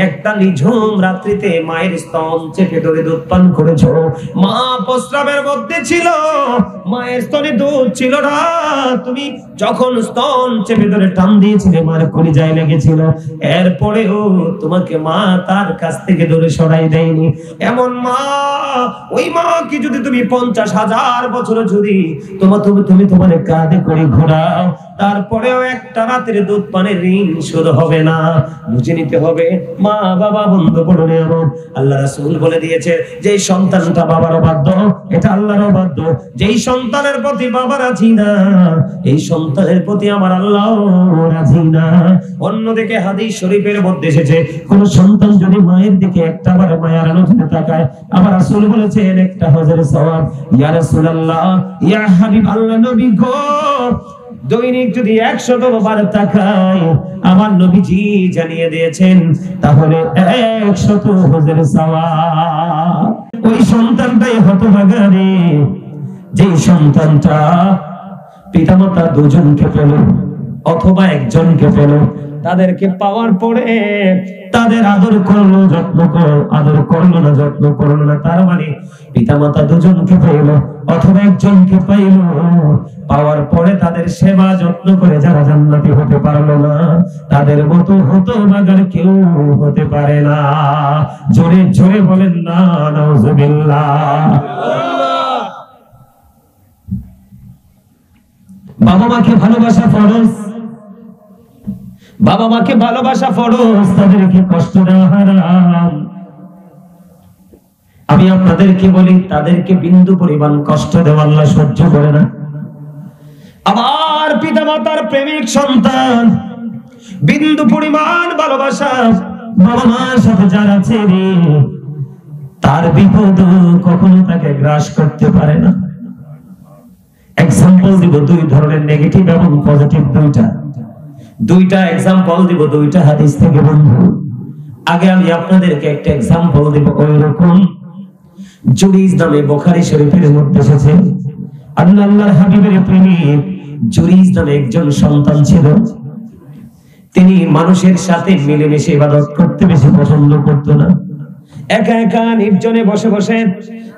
একটা নিঝুম রাত্রিতে মায়ের স্তন চেপে ধরে দুধ পান করেছো, মা প্রস্রাবের মধ্যে ছিল, মায়ের স্তনে দুধ ছিল না, তুমি যখন স্তন চেপে ধরে টান দিয়েছিলে মার কলিজায় লেগেছিল, এরপরেও তোমাকে মা তার কাছ থেকে দূরে সরাই দেয়নি। এমন মা, ওই মা কি যদি তুমি 50,000 বছর যদি তুমি তোমার কাঁধে করে ঘোরাও, তারপরেও একটা রাতের দুধ পানের ঋণ শোধ হবে না। বুঝে নিতে হবে মা বাবা বন্ধু বড় নিয়ামত। আল্লাহ রাসূল বলে দিয়েছে যে সন্তানটা বাবার অবাধ্য, এটা আল্লাহর অবাধ্য। যেই সন্তানের প্রতি বাবা রাজি না, এই সন্তানের প্রতি আমার আল্লাহ রাজি না। অন্যদিকে হাদিস শরীফের মধ্যে এসেছে কোন সন্তান যদি মায়ের দিকে একটাবার মায়ার নজরে তাকায়, আমার রাসূল বলেছেন একটা হজের সওয়াব। ইয়া রাসূলুল্লাহ, ইয়া হাবিব আল্লাহ নবী গো, দৈনিক যদি 100 বার তাকায়, আমার নবীজি জানিয়ে দিয়েছেন তাহলে 100 হজের সওয়াব। ওই সন্তানটাই হতভাগা রে, যে সন্তানটা পিতামাতা দুজনকে পেল অথবা একজনকে পেল, তাদেরকে পাওয়ার পরে তাদের আদর করলো, যত্ন করলো, আদর করলো না, যত্ন করলো না। তার মানে পিতামাতা দুজনকে পাইল অথবা একজনকে পাইল, পাওয়ার পরে তাদের সেবা যত্ন করে যারা জান্নাতি হতে পারলো না, তাদের মতো হতভাগার কেউ হতে পারে না। জোরে জোরে বলেন না নাউজুবিল্লাহ। বাবা মাকে ভালোবাসা ফরজ, বাবা মাকে ভালোবাসা ফরজ, তাদেরকে কষ্ট দেওয়া হারাম। আমি আপনাদেরকে বলি, তাদেরকে বিন্দু পরিমাণ কষ্ট দেওয়া আল্লাহ সহ্য করে না। আমার পিতামাতার প্রেমিক সন্তান বিন্দু পরিমাণ ভালোবাসা বাবা মার সাথে যার আছে রে, তার বিপদ কখনো তাকে গ্রাস করতে পারে না। এক্সাম্পল দিব দুই ধরনের, নেগেটিভ এবং পজিটিভ, দুইটা এক্সাম্পল দিব, দুইটা হাদিস থেকে বন্ধু। আগে আমি আপনাদেরকে একটা এক্সাম্পল দিব। ওই রকম জুরিজ নামে বুখারী শরীফের মধ্যে এসেছে, আল্লাহর হাবিবের প্রেমিক জুরিজ নামে একজন সন্তান ছিল। তিনি মানুষের সাথে মিলেমিশে ইবাদত করতে বেশি পছন্দ করত না। একা একা নির্জনে বসে বসে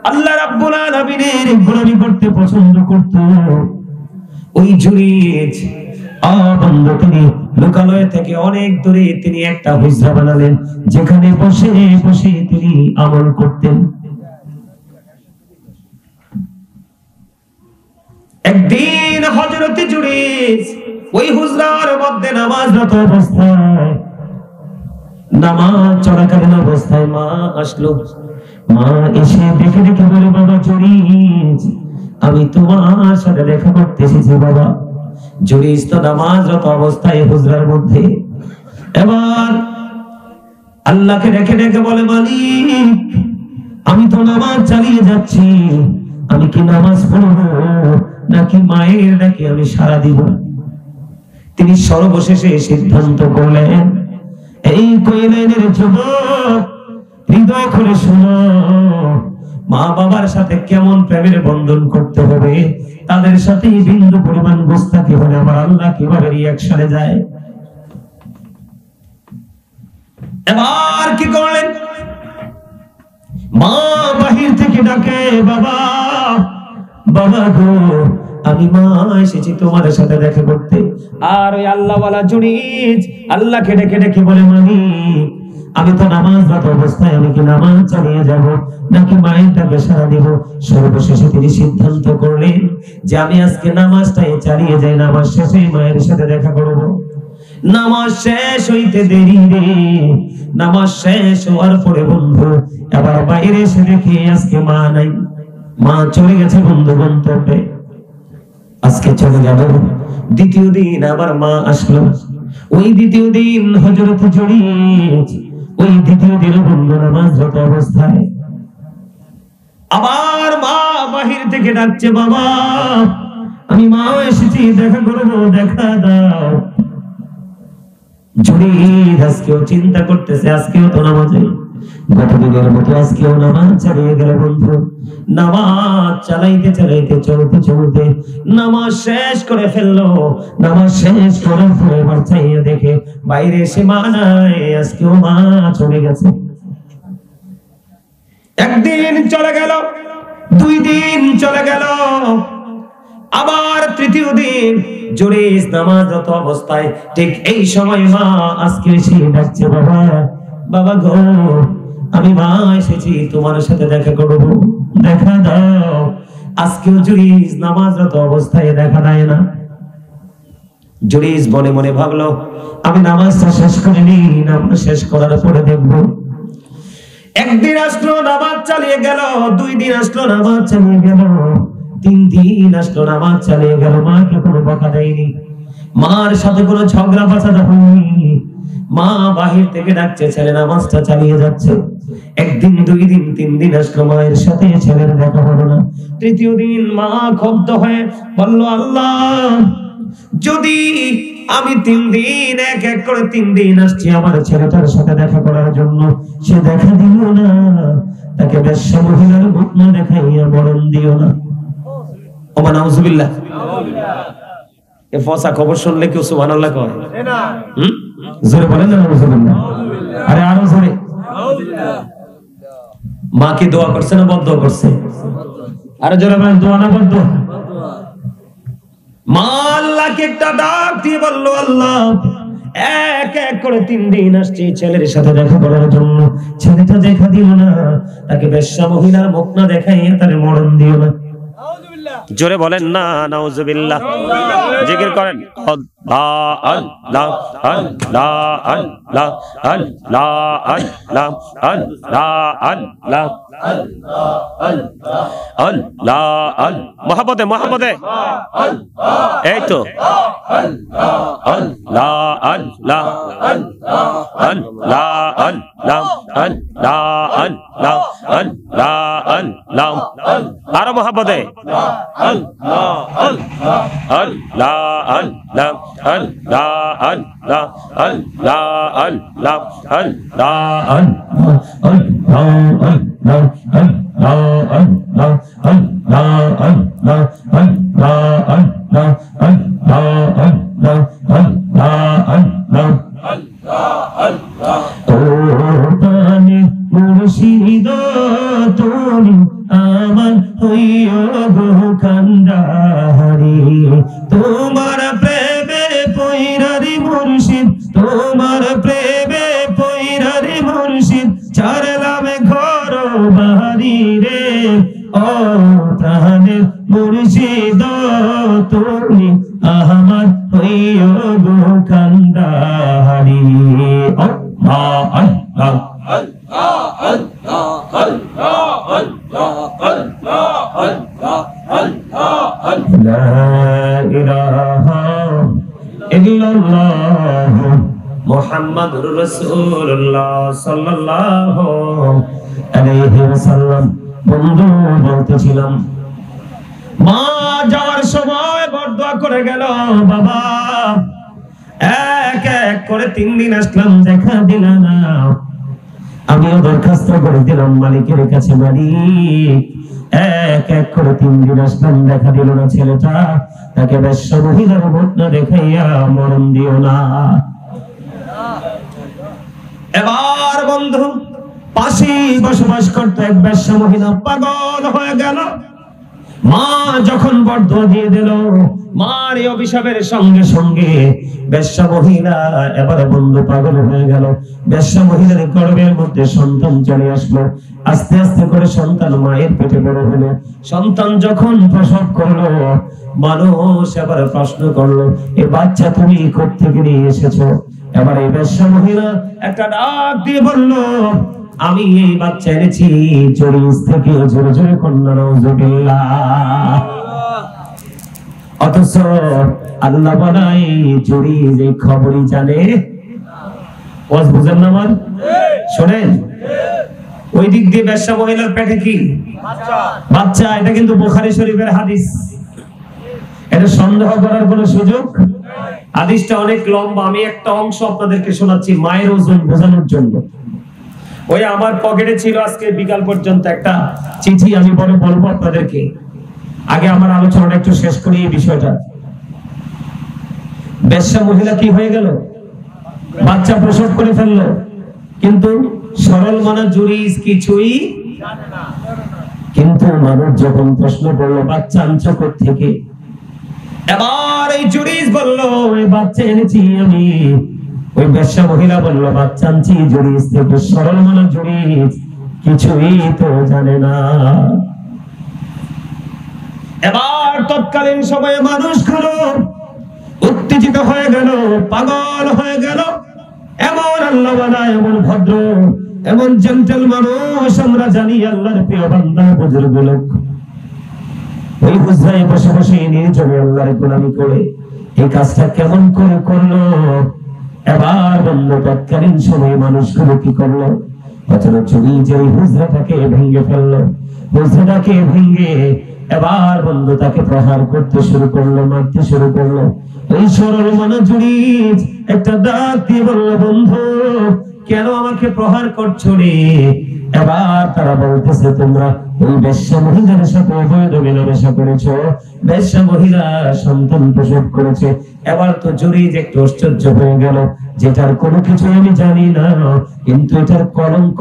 আল্লাহ রাব্বুল আলামিনের গোলামি করতে পছন্দ করত। ওই জুরিজ তিনি লোকালয় থেকে অনেক দূরে তিনি একটা হুজরা বানালেন, যেখানে বসে বসে তিনি আমল করতেন। একদিন হযরত জুরিজ ওই হুজরার মধ্যে নামাজরত অবস্থায়, নামাজ চলাকালীন অবস্থায় মা আসলো। মা এসে দেখে দেখে বলে, বাবা জুরিজ, আমি তোমার সাথে দেখা করতে এসেছি। বাবা জুরিজ তো নামাজরত অবস্থায় হুজরার মধ্যে। এবার আল্লাহকে ডেকে ডেকে বলে, মালিক, আমি তো নামাজ চালিয়ে যাচ্ছি, আমি কি নামাজ পড়বো নাকি মায়ের ডাকে আমি সাড়া দিব? তিনি সর্বশেষে সিদ্ধান্ত করলেন, এই কইলেনের যুবক, হৃদয় খুলে শুনো, মা বাবার সাথে কেমন প্রেমের বন্ধন করতে হবে, তাদের সাথে বিন্দু পরিমাণ গোস্তাকি হলে আমার আল্লাহ কিভাবে রিঅ্যাকশনে যায়। এবার কি করলেন? মা বাহির থেকে ডাকে, বাবা, বাবা গো, আমি মা এসেছি তোমার সাথে দেখা করতে। আর ওই আল্লাহওয়ালা জুরিজ আল্লাহকে ডেকে ডেকে বলে, মালিক, আমি তো নামাজরত অবস্থায়, আমি কি নামাজ চালিয়ে যাব নাকি মায়ের ডাকে সাড়া দিব? সর্বশেষে তিনি সিদ্ধান্ত করলেন যে আমি আজকে নামাজটাই চালিয়ে যাই, নামাজ শেষে মায়ের সাথে দেখা করব। নামাজ শেষ হইতে দেরি রে, নামাজ শেষ হওয়ার পরে বন্ধু এবার বাইরে এসে দেখি আজকে মা নাই, মা চলে গেছে বন্ধু গন্তব্যে। আজকে চলে গেল। দ্বিতীয় দিন আবার মা আসলো। ওই দ্বিতীয় দিন হযরত জুরিজ ওই দ্বিতীয় দিন বন্ধু নামাজরত অবস্থায় আবার মা বাহির থেকে ডাকছে, বাবা, আমি মা এসেছি, দেখা করবো, দেখা দাও। জুরিজ আজকেও চিন্তা করতেছে, আজকেও তো নামাজে গতদিনের মতো আজকেও নামাজ চালিয়ে গেল বন্ধু। নামাজ চালাইতে চালাইতে চলতে চলতে নামাজ শেষ করে ফেললো। নামাজ শেষ করে এবার চাইয়ে দেখে বাইরে এসে মা নাই, আজকেও মা চলে গেছে। একদিন চলে গেল, 2 দিন চলে গেল, আবার তৃতীয় দিন জুরিস নামাজরত অবস্থায় ঠিক এই সময় মা আজকে এসে ডাকছে, বাবা বাবা গো, আমি মা এসেছি তোমার সাথে দেখা করব, দেখা দাও। আজকেও জুরিস নামাজরত অবস্থায় দেখা দেয় না। জুরিস মনে মনে ভাবলো, আমি নামাজটা শেষ করিনি, নামাজ শেষ করার পরে দেখবো। একদিন আসলো, নামাজ চালিয়ে গেল, 2 দিন আসলো, নামাজ চালিয়ে গেল, 3 দিন আসলো, নামাজ চালিয়ে গেল। মাকে কোনো বকা দেয়নি, মার সাথে কোনো ঝগড়া ফাসাদ হয়নি। মা বাহির থেকে ডাকছে, ছেলে নামাজটা চালিয়ে যাচ্ছে। 1 দিন 2 দিন 3 দিন আসলো, মায়ের সাথে ছেলের দেখা হলো না। তৃতীয় দিন মা ক্ষুব্ধ হয়ে বলল, আল্লাহ, যদি আমি 3 দিন এক এক করে 3 দিন আসছি আমার ছেলেটার সাথে দেখা করার জন্য, সে দেখা দিল না, তাকে বেশ্যা মহিলার মুখ না দেখাইয়া মরণ দিও না। ওমা নাউজুবিল্লাহ। এ ফসা খবর শুনলে কেউ সুবহানাল্লাহ কয় না? জোরে বলেন না নাউজুবিল্লাহ। আরে আরো জোরে। মা কি দোয়া করছে না বদ দোয়া করছে? আরে জোরে বলেন, দোয়া না বদ দোয়া? মা আল্লাহকে একটা ডাক দিয়ে বলল, আল্লাহ, এক এক করে 3 দিন আসছি ছেলের সাথে দেখা করার জন্য, ছেলেটা দেখা দিল না, তাকে বেশ্যা মহিলার মুখ না দেখাইয়া তারে মরণ দিও না। জোরে বলেন না নাউজুবিল্লাহ। জিকির করেন, আল্লাহ আল্লাহ আল্লাহ আল্লাহ আল্লাহ আল্লাহ আল্লাহ আল্লাহ আল্লাহ মহব্বতে মহব্বতে, এই তো আল্লাহ আল্লাহ আল্লাহ আল্লাহ আল্লাহ আল্লাহ আল্লাহ আল্লাহ, আরো মহব্বতে আল্লাহ আল্লাহ আল্লাহ আল্লাহ আল্লাহ আল্লাহ আল্লাহ আল্লাহ মুর্শিদ তুমি আমার হইও গো কান্ডারি, তোমার প্রেমে পয়রারি মুর্শিদ, তোমার প্রেমে পয়রারি মুর্শিদ, ছাড়লাম ঘর বাড়ি রে, ও প্রাণের মুর্শিদ তুমি আমার হইও গো কান্ডারি। আল্লাহ আল্লাহ মুহাম্মাদুর রাসূলুল্লাহ সাল্লাল্লাহু আলাইহি ওয়াসাল্লাম। বন্ধু বলতেছিলাম, মা যাওয়ার সময় বড় দোয়া করে গেল, বাবা এক এক করে 3 দিন আসলাম, দেখা দিল না। আমিও দরখাস্ত করে দিলাম মালিকের কাছে, মালিক এক এক করে 3 দিন আসলাম, দেখা দিল না ছেলেটা, তাকে বেশ্যা মহিলার মুখ না দেখাইয়া মরণ দিও না। এবার বন্ধু পাশে বসবাস করত এক বেশ্যা মহিলা পাগল হয়ে গেল। মা যখন বরদোয়া দিয়ে দিল, মার এই অভিশাপের সঙ্গে সঙ্গে বেশ্যা মহিলা এবারে বন্ধু পাগল হয়ে গেল। বেশ্যা মহিলার গর্ভের মধ্যে সন্তান চলে আসলো, আস্তে আস্তে করে সন্তান মায়ের পেটে বড় হলো। সন্তান যখন প্রসব করলো, মানুষ এবার প্রশ্ন করলো, এই বাচ্চা তুমি কোথা থেকে নিয়ে এসেছো? এবার এই বেশ্যা মহিলা একটা ডাক দিয়ে বলল, আমি এই বাচ্চা এনেছি জরিস থেকে। জোরে জোরে কন্যা নাউজুবিল্লাহ। অথচ আল্লাহ বানাই জরিস এই খবরই জানে। ওয়াজ বুঝেন না আমার? শোনেন, ওই দিক দিয়ে বেশ্যা মহিলার পেটে কি বাচ্চা, এটা কিন্তু বুখারী শরীফের হাদিস, এটা সন্দেহ করার কোনো সুযোগ। হাদিসটা অনেক লম্বা, আমি একটা অংশ আপনাদেরকে শোনাচ্ছি মায়ের ওজন বোঝানোর জন্য। ওই আমার পকেটে ছিল আজকে বিকাল পর্যন্ত একটা চিঠি, আমি পরে বলবো আপনাদেরকে। আগে আমার আলোচনাটা একটু শেষ করি এই বিষয়টা। বেশ্যা মহিলা কি হয়ে গেল? বাচ্চা প্রসব করে ফেললো, কিন্তু সরল মনা জুরিস কিছুই জানে না। কিন্তু মানুষ যখন প্রশ্ন করলো বাচ্চা আনছো থেকে, এবার এই জুরিস বলল ওই বাচ্চা এনেছি আমি। ওই বেশ্যা মহিলা বলল বাচ্চা আনছি জুরিস থেকে। সরল মনা জুরিস কিছুই তো জানে না। এবার তৎকালীন সময়ে মানুষ গুলো উত্তেজিত হয়ে গেল, পাগল হয়ে গেল। এমন আল্লাহওয়ালা, এমন ভদ্র, এমন জেন্টেল মানুষ আমরা জানি, আল্লাহর প্রিয় বান্দা বুজুর্গ লোক, ওই হুজরায় বসে বসে নির্জনে আল্লাহর গোলামি করে এই কাজটা কেমন করে করলো? এবার বলল তৎকালীন সময়ে মানুষগুলো কি করলো? অথচ যে হুজরাটাকে ভেঙে ফেললো, হুজরাটাকে ভেঙে এবার বন্ধু তাকে প্রহার করতে শুরু করলো, মারতে শুরু করলো। এই সরল মনা জুরিস একটা ডাক দিয়ে বললো বন্ধু কেন আমাকে প্রহার করছো রে? এবার তারা বলতেছে তোমরা ওই বেশ্যা মহিলার সাথে অবৈধ মেলামেশা করেছো, বেশ্যা মহিলা সন্তান প্রসব করেছে। এবার তো জুরিস একটু আশ্চর্য হয়ে গেল, যেটার কোনো কিছু আমি জানি না, কিন্তু এটার কলঙ্ক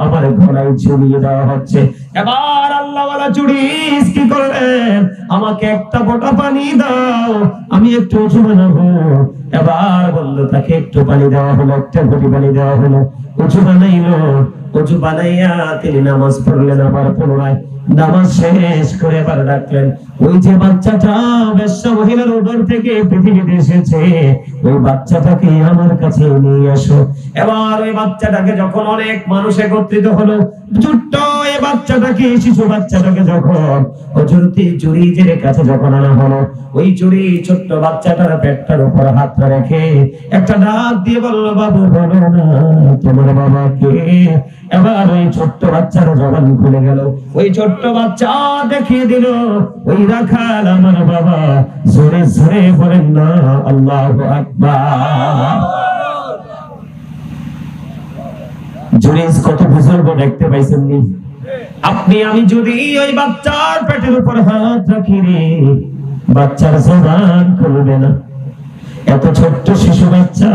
আমার গলায় ঝুলিয়ে দেওয়া হচ্ছে। এবার আল্লাহওয়ালা জুরিস কি করলেন? আমাকে একটা ফোঁটা পানি দাও, আমি একটু উঁচু বানাবো। এবার বললো তাকে একটু পানি দেওয়া হলো, একটা ঘটি পানি দেওয়া হলো, উঁচু বানাইলো। উঁচু বানাইয়া তিনি নামাজ পড়লেন। আবার পুনরায় নামাজ শেষ করে এবার ডাকলেন ওই যে বাচ্চাটা বেশ্যা মহিলার উদর থেকে পৃথিবীতে এসেছে, ওই বাচ্চাটাকে আমার কাছে নিয়ে আসো। এবার ওই বাচ্চাটাকে যখন অনেক মানুষ একত্রিত হলো, ছোট্ট এই বাচ্চাটাকে, শিশু বাচ্চাটাকে যখন হযরতে জুরিজের কাছে যখন আনা হলো, ওই জুরিজ ছোট্ট বাচ্চাটার পেটটার উপর হাত রেখে একটা ডাক দিয়ে বলল বাবু বলো না তোমার বাবা কে? এবার ওই ছোট্ট বাচ্চার জবান খুলে গেল। ওই ছোট্ট বাচ্চা দেখিয়ে দিল ওই রাখাল আমার বাবা। জোরে জোরে বলেন না আল্লাহু আকবার। জুরিজ কত বুজুর্গ দেখতে পাইছেন নি আপনি? আমি যদি ওই বাচ্চার পেটের উপর হাত রাখি রে, বাচ্চার জবান খুলবে না। এত ছোট্ট শিশু বাচ্চা,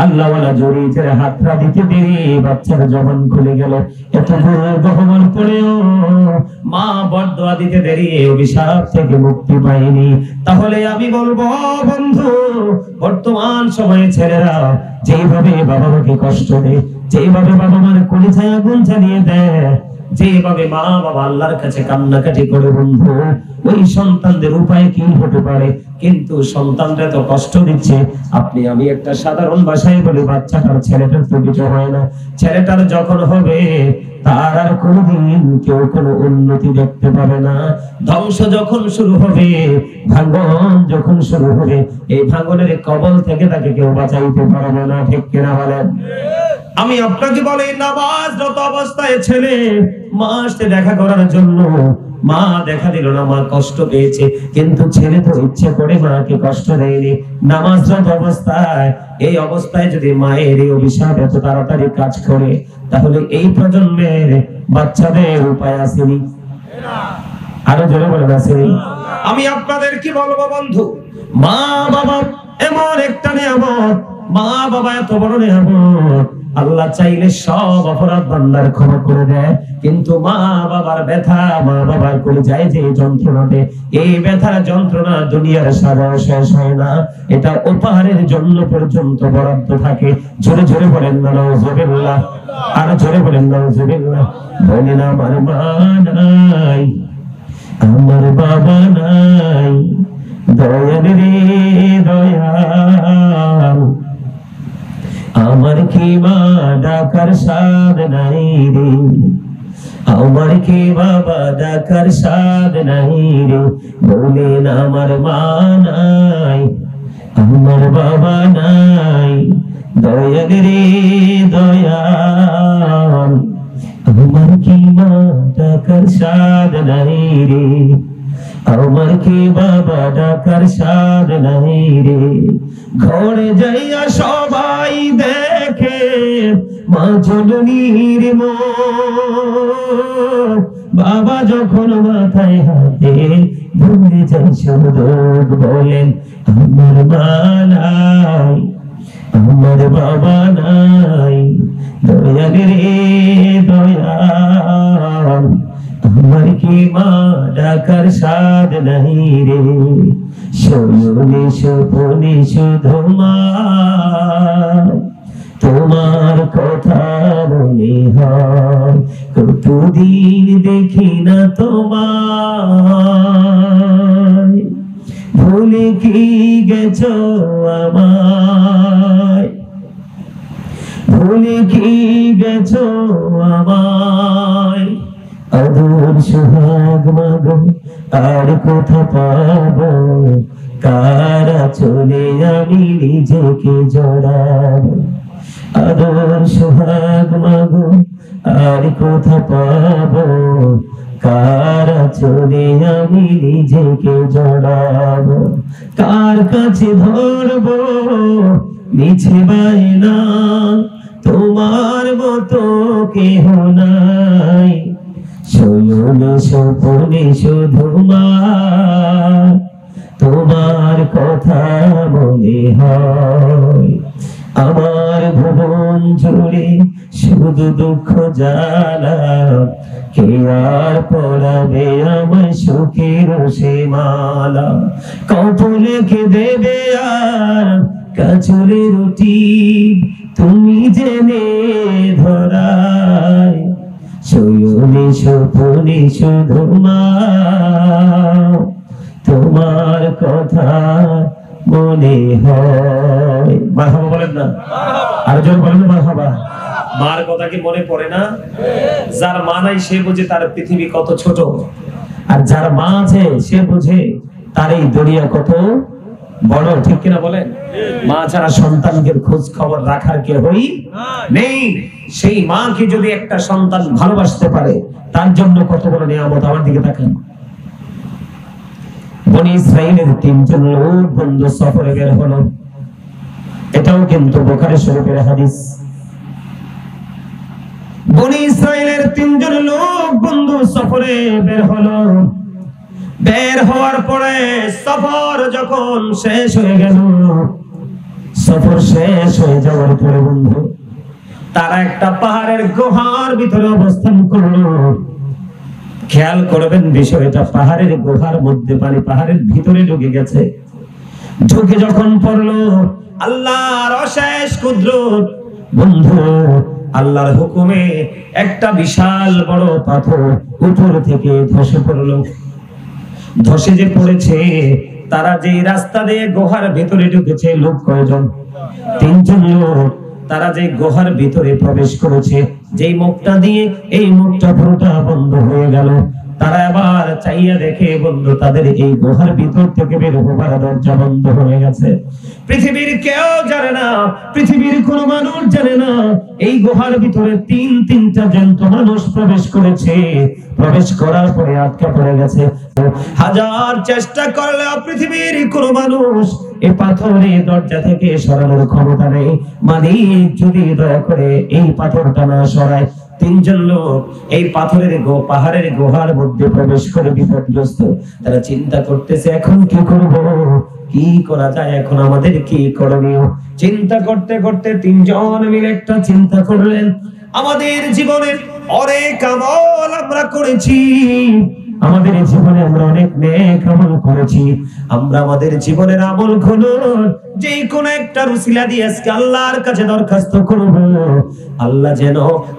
আল্লাহওয়ালা জুরিজের হাতটা দিতে দেরি বাচ্চার জবান খুলে গেল। এত গহমর পড়েও মা বরদোয়া দিতে দেরি অভিশাপ থেকে মুক্তি পায়নি। তাহলে আমি বলবো বন্ধু, বর্তমান সময়ে ছেলেরা যেভাবে বাবা মাকে কষ্ট দেয়, যেভাবে বাবা মার কলিজায় আগুন জ্বালিয়ে দেয়, যেভাবে মা বাবা আল্লাহর কাছে কান্নাকাটি করে বন্ধু, ওই সন্তানদের উপায় কি হতে পারে? কিন্তু সন্তানরা তো কষ্ট দিচ্ছে। আপনি আমি একটা সাধারণ ভাষায় বলি, বাচ্চাটার ছেলেটার তো কিছু হয় না। ছেলেটার যখন হবে তার আর কোনোদিন কেউ কোনো উন্নতি দেখতে পাবে না। ধ্বংস যখন শুরু হবে, ভাঙন যখন শুরু হবে, এই ভাঙনের কবল থেকে তাকে কেউ বাঁচাইতে পারবে না। ঠিক কিনা বলেন? আমি আপনাকে বলি, নামাজরত অবস্থায় ছেলে মার সাথে দেখা করার জন্য মা দেখা দিল না, মা কষ্ট পেয়েছে, কিন্তু ছেলে তো ইচ্ছে করে মাকে কষ্ট দেয়নি। নামাজরত অবস্থায়, এই অবস্থায় যদি মায়ের এই অভিশাপ এত তাড়াতাড়ি কাজ করে, তাহলে এই প্রজন্মের বাচ্চাদের উপায় আসেনি? আরো জোরে বলেন আসেনি? আমি আপনাদের কি বলবো বন্ধু, মা বাবা এমন একটা নিয়ামত, মা বাবা এত বড় নিয়ামত। আল্লাহ চাইলে সব অপরাধ বান্দার ক্ষমা করে দেয়, কিন্তু মা বাবার ব্যথা, মা বাবার কলিজায় যে যন্ত্রণাতে, এই ব্যথার যন্ত্রণা দুনিয়ার সাজাও শেষ হয় না। এটা উপহারের জন্য পর্যন্ত বরাদ্দ থাকে। জোরে জোরে বলেন না নাউজুবিল্লাহ, আর জোরে বলেন নাউজুবিল্লাহ। বলেন আমার মা নাই, আমার বাবা নাই, দয়াল রে দয়াল, আমার কি মা ডাকার সাদ নাই রে, আমার কি বাবা ডাকার সাদ নাই রে। বলেন আমার মা নাই, আমার বাবা নাই, দয়াল রে দয়াল, আমার কি মা ডাকার সাদ নাই রে। আমার কি বাবা ডাকার সার নাই রে, ঘরে যাইয়া সবাই দেখে মা জননীর মুখ। বাবা যখন মাথায় হাতে ভুলে যাই সব রোগ, বলেন আমার মা নাই, আমার বাবা নাই, দয়াল রে দয়াল, আমার কি মা ডাকার সাদ নাই রে, শোনে স্বপনে শুধু মা, তোমার কথা মনে হয়, কতদিন দেখি না তোমায়, ভুলে কি গেছো আমায়, ভুলে কি গেছো আমায়, আদর সোহাগ মাগো আর কোথা পাবো, কারা চলে আমি নিজেকে জড়াবো, আদর সোহাগ মাগো আর কোথা পাবো, কারা চলে আমি নিজেকে জড়াবো, কার কাছে ধরবো মিছে বায়না, তোমার মতো কেহ নাই, শোনে স্বপনে শুধু মা, তোমার কথা মনে হয়, আমার ভুবন জুড়ে শুধু দুঃখ জ্বালা, কে আর পড়াবে আমায় সুখের সে মালা, কপালে কে দেবে আর কাচুরে রুটি, তুমি জেনে ধরায়, শোনে স্বপনে শুধু মা, তোমার কথা মনে হয়। মারহাবা বলেন না, আর জোর বলেন না মারহাবা। মার কথা কি মনে পড়ে না? যার মা নাই সে বুঝে তার পৃথিবী কত ছোট, আর যার মা আছে সে বুঝে তার এই দুনিয়া কত বড়, ঠিক কিনা বলেন? মা ছাড়া সন্তানকে খোঁজ খবর রাখার কেউই নেই, সেই মাকে যদি একটা সন্তান ভালোবাসতে পারে তার জন্য কত বড় নিয়ামত। আমার দিকে তাকান, বনি ইসরাইলের 3 জন লোক বন্ধু সফরে বের হলো, এটাও কিন্তু বুখারী শরীফের হাদিস। বনি ইসরাইলের 3 জন লোক বন্ধু সফরে বের হলো, বের হওয়ার পরে সফর যখন শেষ হয়ে গেল, সফর শেষ হয়ে যাওয়ার পরে বন্ধু তারা একটা পাহাড়ের গুহার ভিতরে অবস্থান করলো। খেয়াল করবেন বিষয়টা, পাহাড়ের গুহার মধ্যে পানি পাহাড়ের ভিতরে ঢুকে গেছে। ঢুকে যখন পড়লো আল্লাহর অশেষ কুদরত বন্ধু, আল্লাহর হুকুমে একটা বিশাল বড় পাথর উপর থেকে ধসে পড়লো। ধসে যে পড়েছে, তারা যে রাস্তা দিয়ে গুহার ভিতরে ঢুকেছে, লোক কয়জন? 3 জন লোক। তারা যে গুহার ভিতরে প্রবেশ করেছে, যেই মুখটা দিয়ে এই মুখটা পুরোটা বন্ধ হয়ে গেল। তারা আবার চাইয়া দেখে বন্ধু তাদের এই গুহার ভিতর থেকে বের হবার দরজা বন্ধ হয়ে গেছে। পৃথিবীর কেউ জানে না, পৃথিবীর কোন মানুষ জানে না এই গুহার ভিতরে 3টা জ্যান্ত মানুষ প্রবেশ করেছে। প্রবেশ করার পরে আটকা পড়ে গেছে। হাজার চেষ্টা করলেও পৃথিবীর কোন মানুষ এই পাথরের দরজা থেকে সরানোর ক্ষমতা নেই। মালিক যদি দয়া করে এই পাথরটা না সরায়, 3 জন লোক এই পাথরের পাহাড়ের গুহার মধ্যে প্রবেশ করে বিপদগ্রস্ত। তারা চিন্তা করতেছে এখন কি করব, কি করা যায়, এখন আমাদের কি করণীয়। চিন্তা করতে করতে 3 জন মিলে একটা চিন্তা করলেন, আমাদের জীবনের অনেক আমল আমরা করেছি, আমাদের জীবনে আমরা অনেক নেক আমল করেছি, আমরা আমাদের জীবনের আমলগুলো যে কোন একটা রুসিলা দিয়ে আজকে আল্লাহর কাছে দরখাস্ত করব, আল্লাহ যেন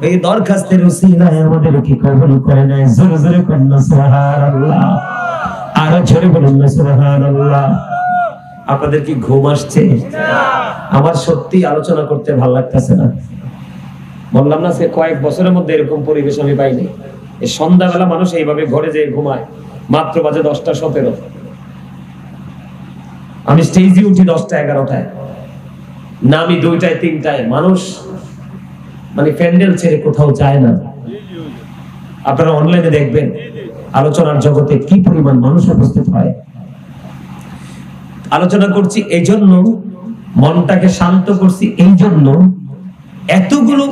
এই দরখাস্তের রুসিলায় আমাদেরকে কবুল করে নেয়। জোরে জোরে বলুন সুবহানাল্লাহ, আরো জোরে বলুন সুবহানাল্লাহ। আপনাদের কি ঘুম আসছে? আমার সত্যি আলোচনা করতে ভালো লাগতেছে না। বললাম না সে কয়েক বছরের মধ্যে এরকম পরিবেশ আমি পাইনি। এই সন্ধ্যাবেলা মানুষ এইভাবে ঘরে যেয়ে ঘুমায়, মাত্র বাজে 10টা 17। আমি স্টেজে উঠি 10টা 11টায়, নামি 2টায় 3টায়। মানুষ মানে প্যান্ডেল ছেড়ে কোথাও যায় না। আপনারা অনলাইনে দেখবেন আলোচনার জগতে কি পরিমাণ মানুষ উপস্থিত হয়। আলোচনা করছি এই জন্য, মনটাকে শান্ত করছি এই জন্য, এতগুলো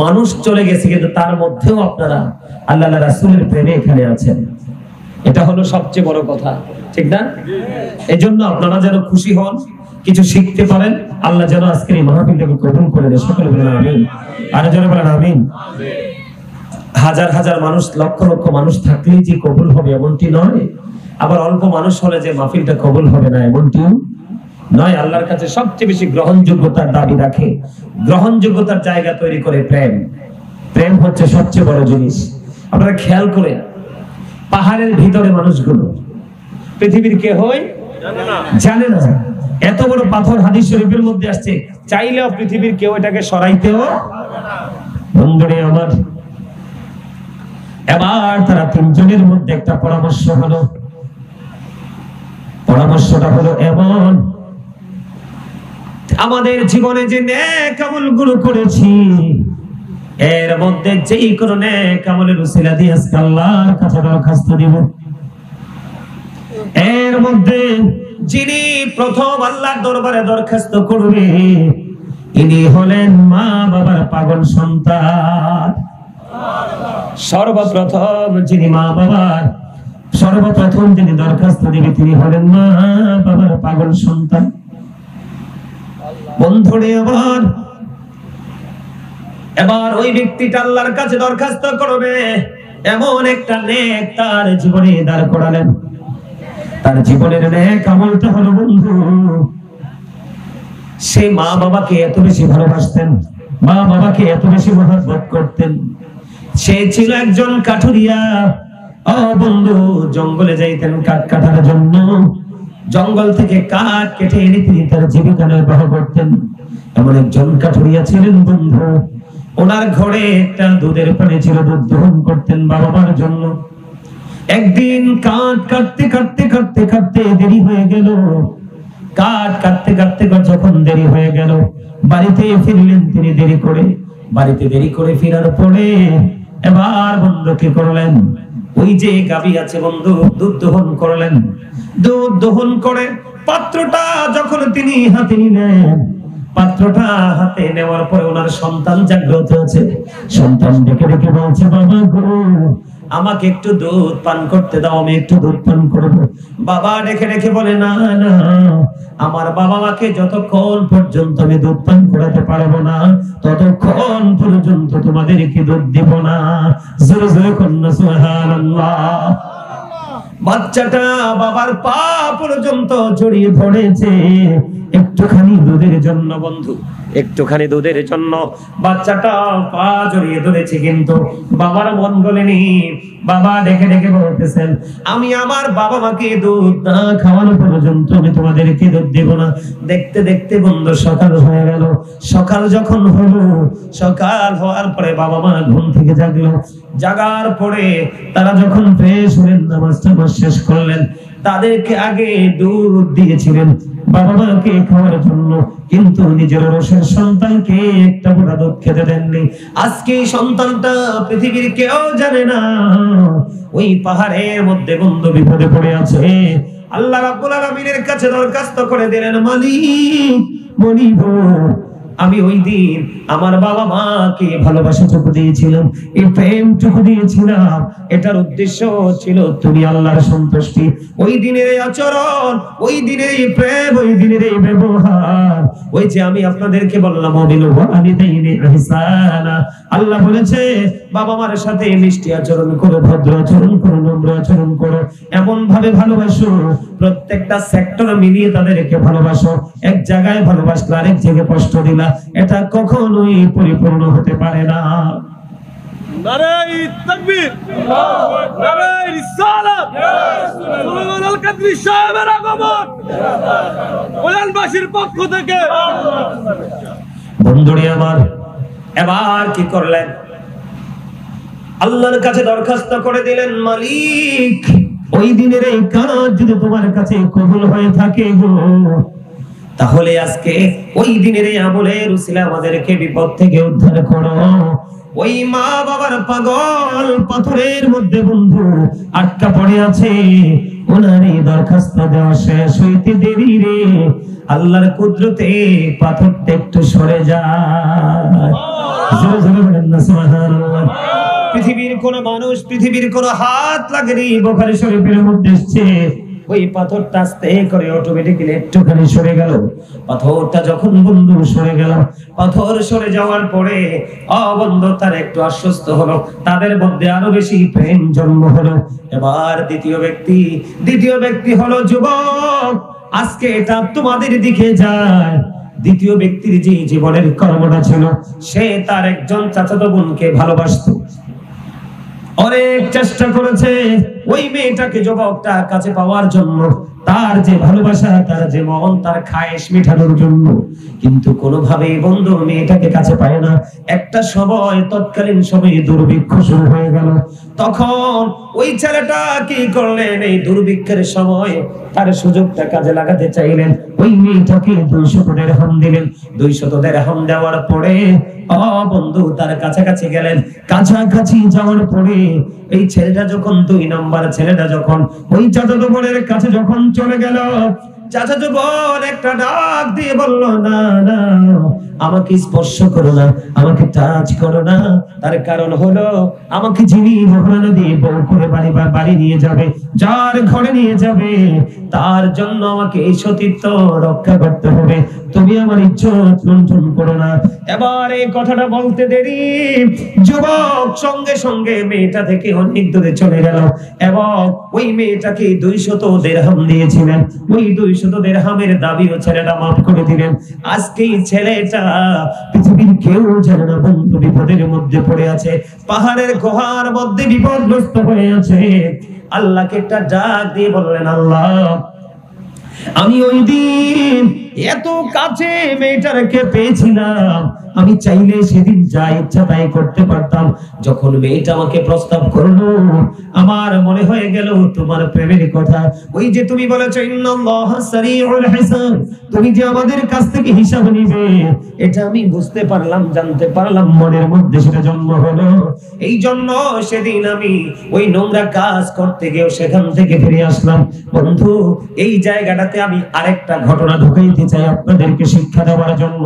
মানুষ চলে গেছে কিন্তু তার মধ্যেও আপনারা আল্লাহ রাসূলের প্রেমে এখানে আছেন, এটা হলো সবচেয়ে বড় কথা, ঠিক না? এই জন্য আপনারা যেন খুশি হন, কিছু শিখতে পারেন, আল্লাহ যেন আজকের এই মাহফিলটাকে কবুল করে দেয়। সকলে বলেন আমিন। আর যেন বলেন আমিন। হাজার হাজার মানুষ, লক্ষ লক্ষ মানুষ থাকলেই যে কবুল হবে এমনটি নয়, আবার অল্প মানুষ হলে যে মাহফিলটা কবুল হবে না এমনটিও নয়। আল্লাহর কাছে সবচেয়ে বেশি গ্রহণযোগ্যতার দাবি রাখে, গ্রহণযোগ্যতার জায়গা তৈরি করে প্রেম। প্রেম হচ্ছে সবচেয়ে বড় জিনিস। আপনারা খেয়াল করে, পাহাড়ের ভিতরে মানুষগুলো পৃথিবীর কেউই জানে না, এত বড় পাথর হাদিস শরীফের মধ্যে আসছে, চাইলেও পৃথিবীর কেউ এটাকে সরাইতেও বন্ধুরে আমার। এবার তারা তিনজনের মধ্যে একটা পরামর্শ হলো, পরামর্শটা হলো এমন, আমাদের জীবনে যে নেক আমলগুলো করেছি এর মধ্যে যেই কোনো নেক আমলের উসিলা দিয়ে আজকে আল্লাহর কাছে দরখাস্ত দিব, এর মধ্যে যিনি প্রথম আল্লাহর দরবারে দরখাস্ত করবে ইনি হলেন মা বাবার পাগল সন্তান। সর্বপ্রথম যিনি মা বাবার সর্বপ্রথম যিনি দরখাস্ত দিবে তিনি হলেন মা বাবার পাগল সন্তান। বন্ধুরে আবার এবার ওই ব্যক্তিটা আল্লাহর কাছে দরখাস্ত করবে, এমন একটা নেক তার জীবনে দাঁড় করালেন। তার জীবনের নেক আমলটা হলো বন্ধু, সে মা বাবাকে এত বেশি ভালোবাসতেন, মা বাবাকে এত বেশি মহব্বত করতেন। সে ছিল একজন কাঠুরিয়া। ও বন্ধু, জঙ্গলে যাইতেন কাঠ কাটার জন্য, জঙ্গল থেকে কাঠ কেটে এনে তিনি তার জীবিকা নির্বাহ করতেন। এমন একজন কাঠুরিয়া ছিলেন বন্ধু। ওনার ঘরে একটা দুধের পানি ছিল, দুধ দহন করতেন বাবা মার জন্য। একদিন কাঠ কাটতে কাটতে কাটতে কাটতে দেরি হয়ে গেল। কাঠ কাটতে কাটতে যখন দেরি হয়ে গেল, বাড়িতে ফিরলেন তিনি দেরি করে। বাড়িতে দেরি করে ফেরার পরে এবার বন্ধু কি করলেন, ওই যে গাভী আছে বন্ধু, দুধ দহন করলেন। দুধ দহন করে পাত্রটা যখন তিনি হাতে নিলেন, পাত্রটা হাতে নেওয়ার পরে ওনার সন্তান জাগ্রত আছে। সন্তান ডেকে ডেকে বলছে, বাবা গো, আমাকে একটু দুধ পান করতে দাও, আমি একটু দুধ পান করবো। বাবা ডেকে ডেকে বলে, না না, আমার বাবা মাকে যতক্ষণ পর্যন্ত আমি দুধ পান করাতে পারবো না ততক্ষণ পর্যন্ত তোমাদেরকে দুধ দিব না। জোরে জোরে কন্যা সুবহানাল্লাহ। বাচ্চাটা বাবার পা পর্যন্ত জড়িয়ে ধরেছে একটুখানি দুধের জন্য বন্ধু, একটুখানি দুধের জন্য বাচ্চাটা পা জড়িয়ে ধরেছে, কিন্তু বাবার মন বলেনি। বাবা ডেকে ডেকে বলতেছেন, আমি আমার বাবা মাকে দুধ না খাওয়ানো পর্যন্ত আমি তোমাদেরকে দুধ দেব না। দেখতে দেখতে বন্ধু সকাল হয়ে গেল। সকাল যখন হলো, সকাল হওয়ার পরে বাবা মা ঘুম থেকে জাগলো। জাগার পরে তারা যখন ফ্রেশ হলেন, নামাজটা শেষ করলেন, তাদেরকে আগে দুধ দিয়েছিলেন বাবা মাকে খাওয়ার জন্য, কিন্তু নিজের রসের সন্তানকে একটা ফোঁটা দুধ খেতে দেননি। আজকে সন্তানটা পৃথিবীর কেউ জানে না ওই পাহাড়ের মধ্যে বন্ধু বিপদে পড়ে আছে। আল্লাহ রাব্বুল আলামিনের কাছে দরখাস্ত করে দিলেন, মালিক মনিব, আমি ওই দিন আমার বাবা মাকে ভালোবাসাটুকু দিয়েছিলাম, এই প্রেমটুকু দিয়েছিলাম, এটার উদ্দেশ্য ছিল তুমি আল্লাহর সন্তুষ্টি। ওই দিনের এই আচরণ, ওই দিনের এই প্রেম, ওই দিনের এই ব্যবহার, ওই যে আমি আপনাদেরকে বললাম বিল ওয়ালিদাইনি ইহসানা, আল্লাহ বলেছে বাবা মার সাথে মিষ্টি আচরণ করো, ভদ্র আচরণ করো, নম্র আচরণ করো, এমন ভাবে ভালোবাসো, প্রত্যেকটা সেক্টর মিলিয়ে তাদেরকে ভালোবাসো। এক জায়গায় ভালোবাসলে আরেক জায়গায় কষ্ট দিলা, এটা কখনোই পরিপূর্ণ হতে পারে না। নারে তাকবীর, নারে রিসালাত, সুবহানাল কাদরি সাহেবের আগমন কোরআনবাসীর পক্ষ থেকে। বন্ধুরে আমার, এবার কি করলেন, আল্লাহর কাছে দরখাস্ত করে দিলেন, মালিক ওই দিনের এই কাজ যদি তোমার কাছে কবুল হয়ে থাকে গো, তাহলে আজকে ওই দিনের এই আমলের উসিলা আমাদেরকে বিপদ থেকে উদ্ধার করো। ওই মা বাবার পাগল পাথরের মধ্যে বন্ধু আটকা পড়ে আছে। ওনারই দরখাস্ত দেওয়া শেষ হইতে দেরি রে, আল্লাহর কুদরতে পাথরটা একটু সরে যায়। জোরে জোরে বলেন না সুবহানাল্লাহ। পৃথিবীর কোন মানুষ, পৃথিবীর কোন হাত লাগেনি, বুখারী শরীফের মধ্যে এসেছে ওই পাথরটা আস্তে করে অটোমেটিক্যালি একটুখানি সরে গেল। পাথরটা যখন বন্ধু সরে গেল, পাথর সরে যাওয়ার পরে বন্ধু তার একটু আশ্বস্ত হলো, তাদের মধ্যে আরো বেশি প্রেম জন্ম হলো। এবার দ্বিতীয় ব্যক্তি হলো যুবক। আজকে এটা তোমাদের দিকে যায়। দ্বিতীয় ব্যক্তির যে জীবনের কর্মটা ছিল, সে তার একজন চাচাতো বোনকে ভালোবাসতো, অনেক চেষ্টা করেছে ওই মেয়েটাকে, যুবকটার কাছে পাওয়ার জন্য, তার যে ভালোবাসা, তার যে মন, তার খায়েশ মেটানোর জন্য, কিন্তু কোনোভাবেই বন্ধু মেয়েটাকে কাছে পায় না। একটা সময়, তৎকালীন সময়ে দুর্ভিক্ষ শুরু হয়ে গেল। তখন ওই ছেলেটা কি করলেন, এই দুর্ভিক্ষের সময় তার সুযোগটা কাজে লাগাতে চাইলেন। ওই মেয়েটাকে 200 দিরহাম দিলেন। 200 দিরহাম দেওয়ার পরে বন্ধু তার কাছাকাছি গেলেন। কাছাকাছি যাওয়ার পরে এই ছেলেটা যখন, 2 নাম্বার ছেলেটা যখন ওই চাচাতো বোনের কাছে যখন চলে গেল, চাচাতো বোন একটা ডাক দিয়ে বলল, না না, আমাকে স্পর্শ করো না, আমাকে টাচ করো না। তার কারণ হলো, আমাকে যিনি মহারানা দিয়ে বউ করে বাড়ি নিয়ে যাবে, যার ঘরে নিয়ে যাবে, তার জন্য আমাকে এই সতীত্ব রক্ষা করতে হবে। তুমি আমার ইজ্জত লুণ্ঠন করো না। এবার এই কথাটা বলতে দেরি, যুবক সঙ্গে সঙ্গে মেয়েটা থেকে অনেক দূরে চলে গেল এবং ওই মেয়েটাকে 200 দিরহাম দিয়েছিলেন। ওই 200 দিরহামের দাবিও ছেলেটা মাফ করে দিলেন। আজকে এই ছেলেটা পৃথিবীর কেউ জানে না বন্ধু বিপদের মধ্যে পড়ে আছে, পাহাড়ের গুহার মধ্যে বিপদগ্রস্ত হয়ে আছে। আল্লাহকে একটা ডাক দিয়ে বললেন, আল্লাহ, আমি ওই দিন এত কাছে মেয়েটাকে পেয়েছিলাম, আমি চাইলে সেদিন যা ইচ্ছা তাই করতে পারতাম। যখন মেয়েটা আমাকে প্রস্তাব করলো, আমার মনে হয়ে গেল তোমার প্রেমের কথা। ওই যে তুমি বলেছো, ইন্নাল্লাহা সারিউল হিসাব, তুমি যে আমাদের কাছ থেকে হিসাব নিবে, এটা আমি বুঝতে পারলাম, জানতে পারলাম, মনের মধ্যে সেটা জন্ম হলো। এই জন্য সেদিন আমি ওই নোংরা কাজ করতে গিয়েও সেখান থেকে ফিরে আসলাম। বন্ধু, এই জায়গাটাতে আমি আরেকটা ঘটনা ঢুকাইতে চাই আপনাদেরকে শিক্ষা দেওয়ার জন্য।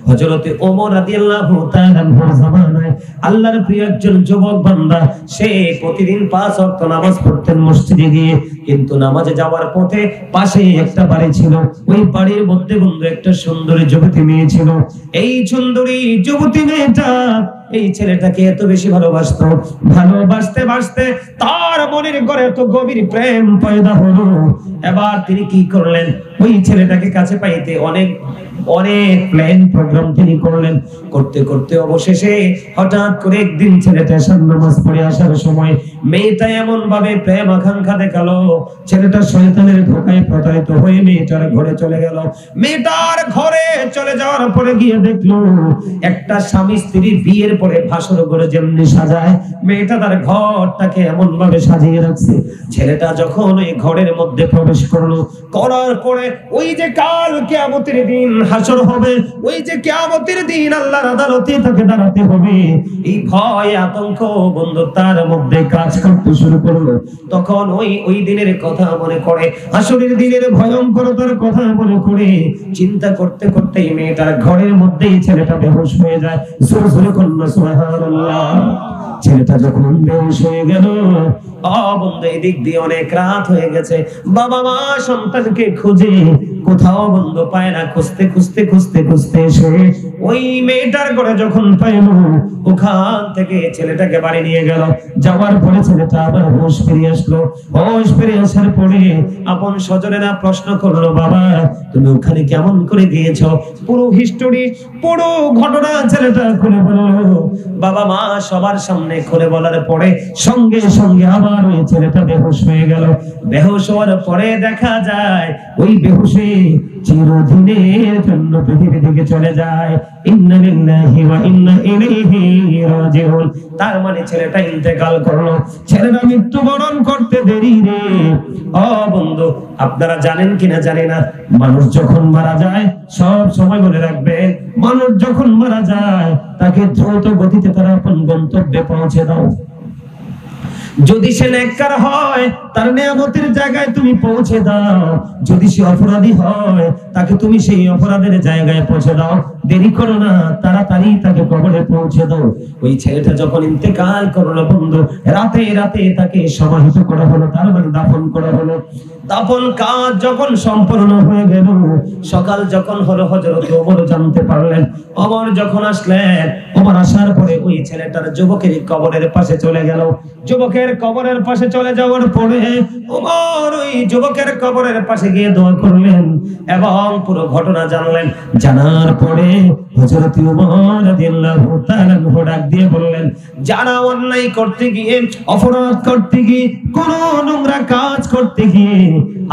হযরতে ওমর রাদিয়াল্লাহু তাআলা জামানায় আল্লাহর প্রিয় একজন যুবক বান্দা, সে প্রতিদিন 5 ওয়াক্ত নামাজ পড়তেন মসজিদে গিয়ে, কিন্তু নামাজে যাওয়ার পথে পাশে একটা বাড়ি ছিল। ওই বাড়ির মধ্যে বন্ধু একটা সুন্দরী যুবতী মেয়ে ছিল। এই সুন্দরী যুবতী মেয়েটা এই ছেলেটাকে এত বেশি ভালোবাসতো, ভালোবাসতে বাসতে তার মনের ঘরে এত গভীর প্রেম পয়দা হলো। এবার তিনি কি করলেন, ওই ছেলেটাকে কাছে পাইতে অনেক প্ল্যান প্রোগ্রাম তিনি করলেন। করতে করতে অবশেষে হঠাৎ করে একদিন ছেলেটা এশার নামাজ পড়ে আসার সময় মেয়েটা এমন ভাবে প্রেম আকাঙ্ক্ষা দেখালো, ছেলেটা শয়তানের ধোঁকায় প্রতারিত হয়ে মেয়েটার ঘরে চলে গেল। মেয়েটার ঘরে চলে যাওয়ার পরে গিয়ে দেখলো, একটা স্বামী স্ত্রী বিয়ের পরে ভাসর করে যেমনি সাজায়, মেয়েটা তার ঘরটাকে এমন ভাবে সাজিয়ে রাখছে। ছেলেটা যখন ওই ঘরের মধ্যে প্রবেশ করলো, করার পরে ওই যে কাল কিয়ামতের দিন হাসর হবে, ওই যে কিয়ামতের দিন আল্লাহর আদালতে তাকে দাঁড়াতে হবে, এই ভয় আতঙ্ক বন্ধু তার মধ্যে কাজ করতে শুরু করলো। তখন ওই দিনের কথা মনে করে, হাসরের দিনের ভয়ঙ্করতার কথা মনে করে চিন্তা করতে করতে মেয়েটার ঘরের মধ্যেই ছেলেটা বেহুশ হয়ে যায়। জোরে জোরে কন্যা সুবহানাল্লাহ। ছেলেটা যখন বেহুশ হয়ে গেল, বন্ধু এদিক দিয়ে অনেক রাত হয়ে গেছে, বাবা মা সন্তানকে খুঁজে কোথাও বন্ধু পায় না, খুঁজতে খুঁজতে খুঁজতে খুঁজতে এসে ওই মেয়েটার ঘরে যখন পাইল, ওখান থেকে ছেলেটাকে বাড়ি নিয়ে গেল। যাওয়ার পরে ছেলেটা আবার হোশ ফিরে আসলো। হোশ ফিরে আসার পরে আপন স্বজনেরা প্রশ্ন করলো, বাবা তুমি ওখানে কেমন করে গিয়েছো? পুরো হিস্টোরি, পুরো ঘটনা ছেলেটা খুলে বলল। বাবা মা সবার সামনে খুলে বলার পরে সঙ্গে সঙ্গে আবার ওই ছেলেটা বেহুশ হয়ে গেল। বেহুশ হওয়ার পরে দেখা যায় ওই বেহুশে চিরদিনের জন্য পৃথিবী থেকে চলে যায়। ইন্না লিল্লাহি ওয়া ইন্না ইলাইহি রাজিউন। তার মানে ছেলেটা ইন্তেকাল করলো, ছেলেটা মৃত্যুবরণ করতে দেরি রে। ও বন্ধু, আপনারা জানেন কিনা জানি না, মানুষ যখন মারা যায়, সব সময় মনে রাখবেন, মানুষ যখন মারা যায় তাকে দ্রুত গতিতে তার আপন গন্তব্যে পৌঁছে দাও। যদি সে নেককার হয়, তার নিয়ামতের জায়গায় তুমি পৌঁছে দাও। যদি সে অপরাধী হয়, তাকে তুমি সেই অপরাধের জায়গায় পৌঁছে দাও। দেরি করো না, তাড়াতাড়ি তাকে কবরে পৌঁছে দাও। ওই ছেলেটা যখন ইন্তেকাল করলো বন্ধু, রাতে রাতে তাকে সমাহিত করা হলো, তার মানে দাফন করা হলো। দাফন কাজ যখন সম্পূর্ণ হয়ে গেল, সকাল যখন হলো, হযরত ওমর জানতে পারলেন। ওমর যখন আসলেন, ওমর আসার পরে ওই ছেলেটার যুবকের কবরের পাশে চলে গেল। যুবকের কবরের পাশে চলে যাওয়ার পরে ওমর ওই যুবকের কবরের পাশে গিয়ে দোয়া করলেন এবং পুরো ঘটনা জানলেন। জানার পরে হযরত ওমর রাদিয়াল্লাহু তাআলা ডাক দিয়ে বললেন, যারা অন্যায় করতে গিয়ে, অপরাধ করতে গিয়ে, কোন নোংরা কাজ করতে গিয়ে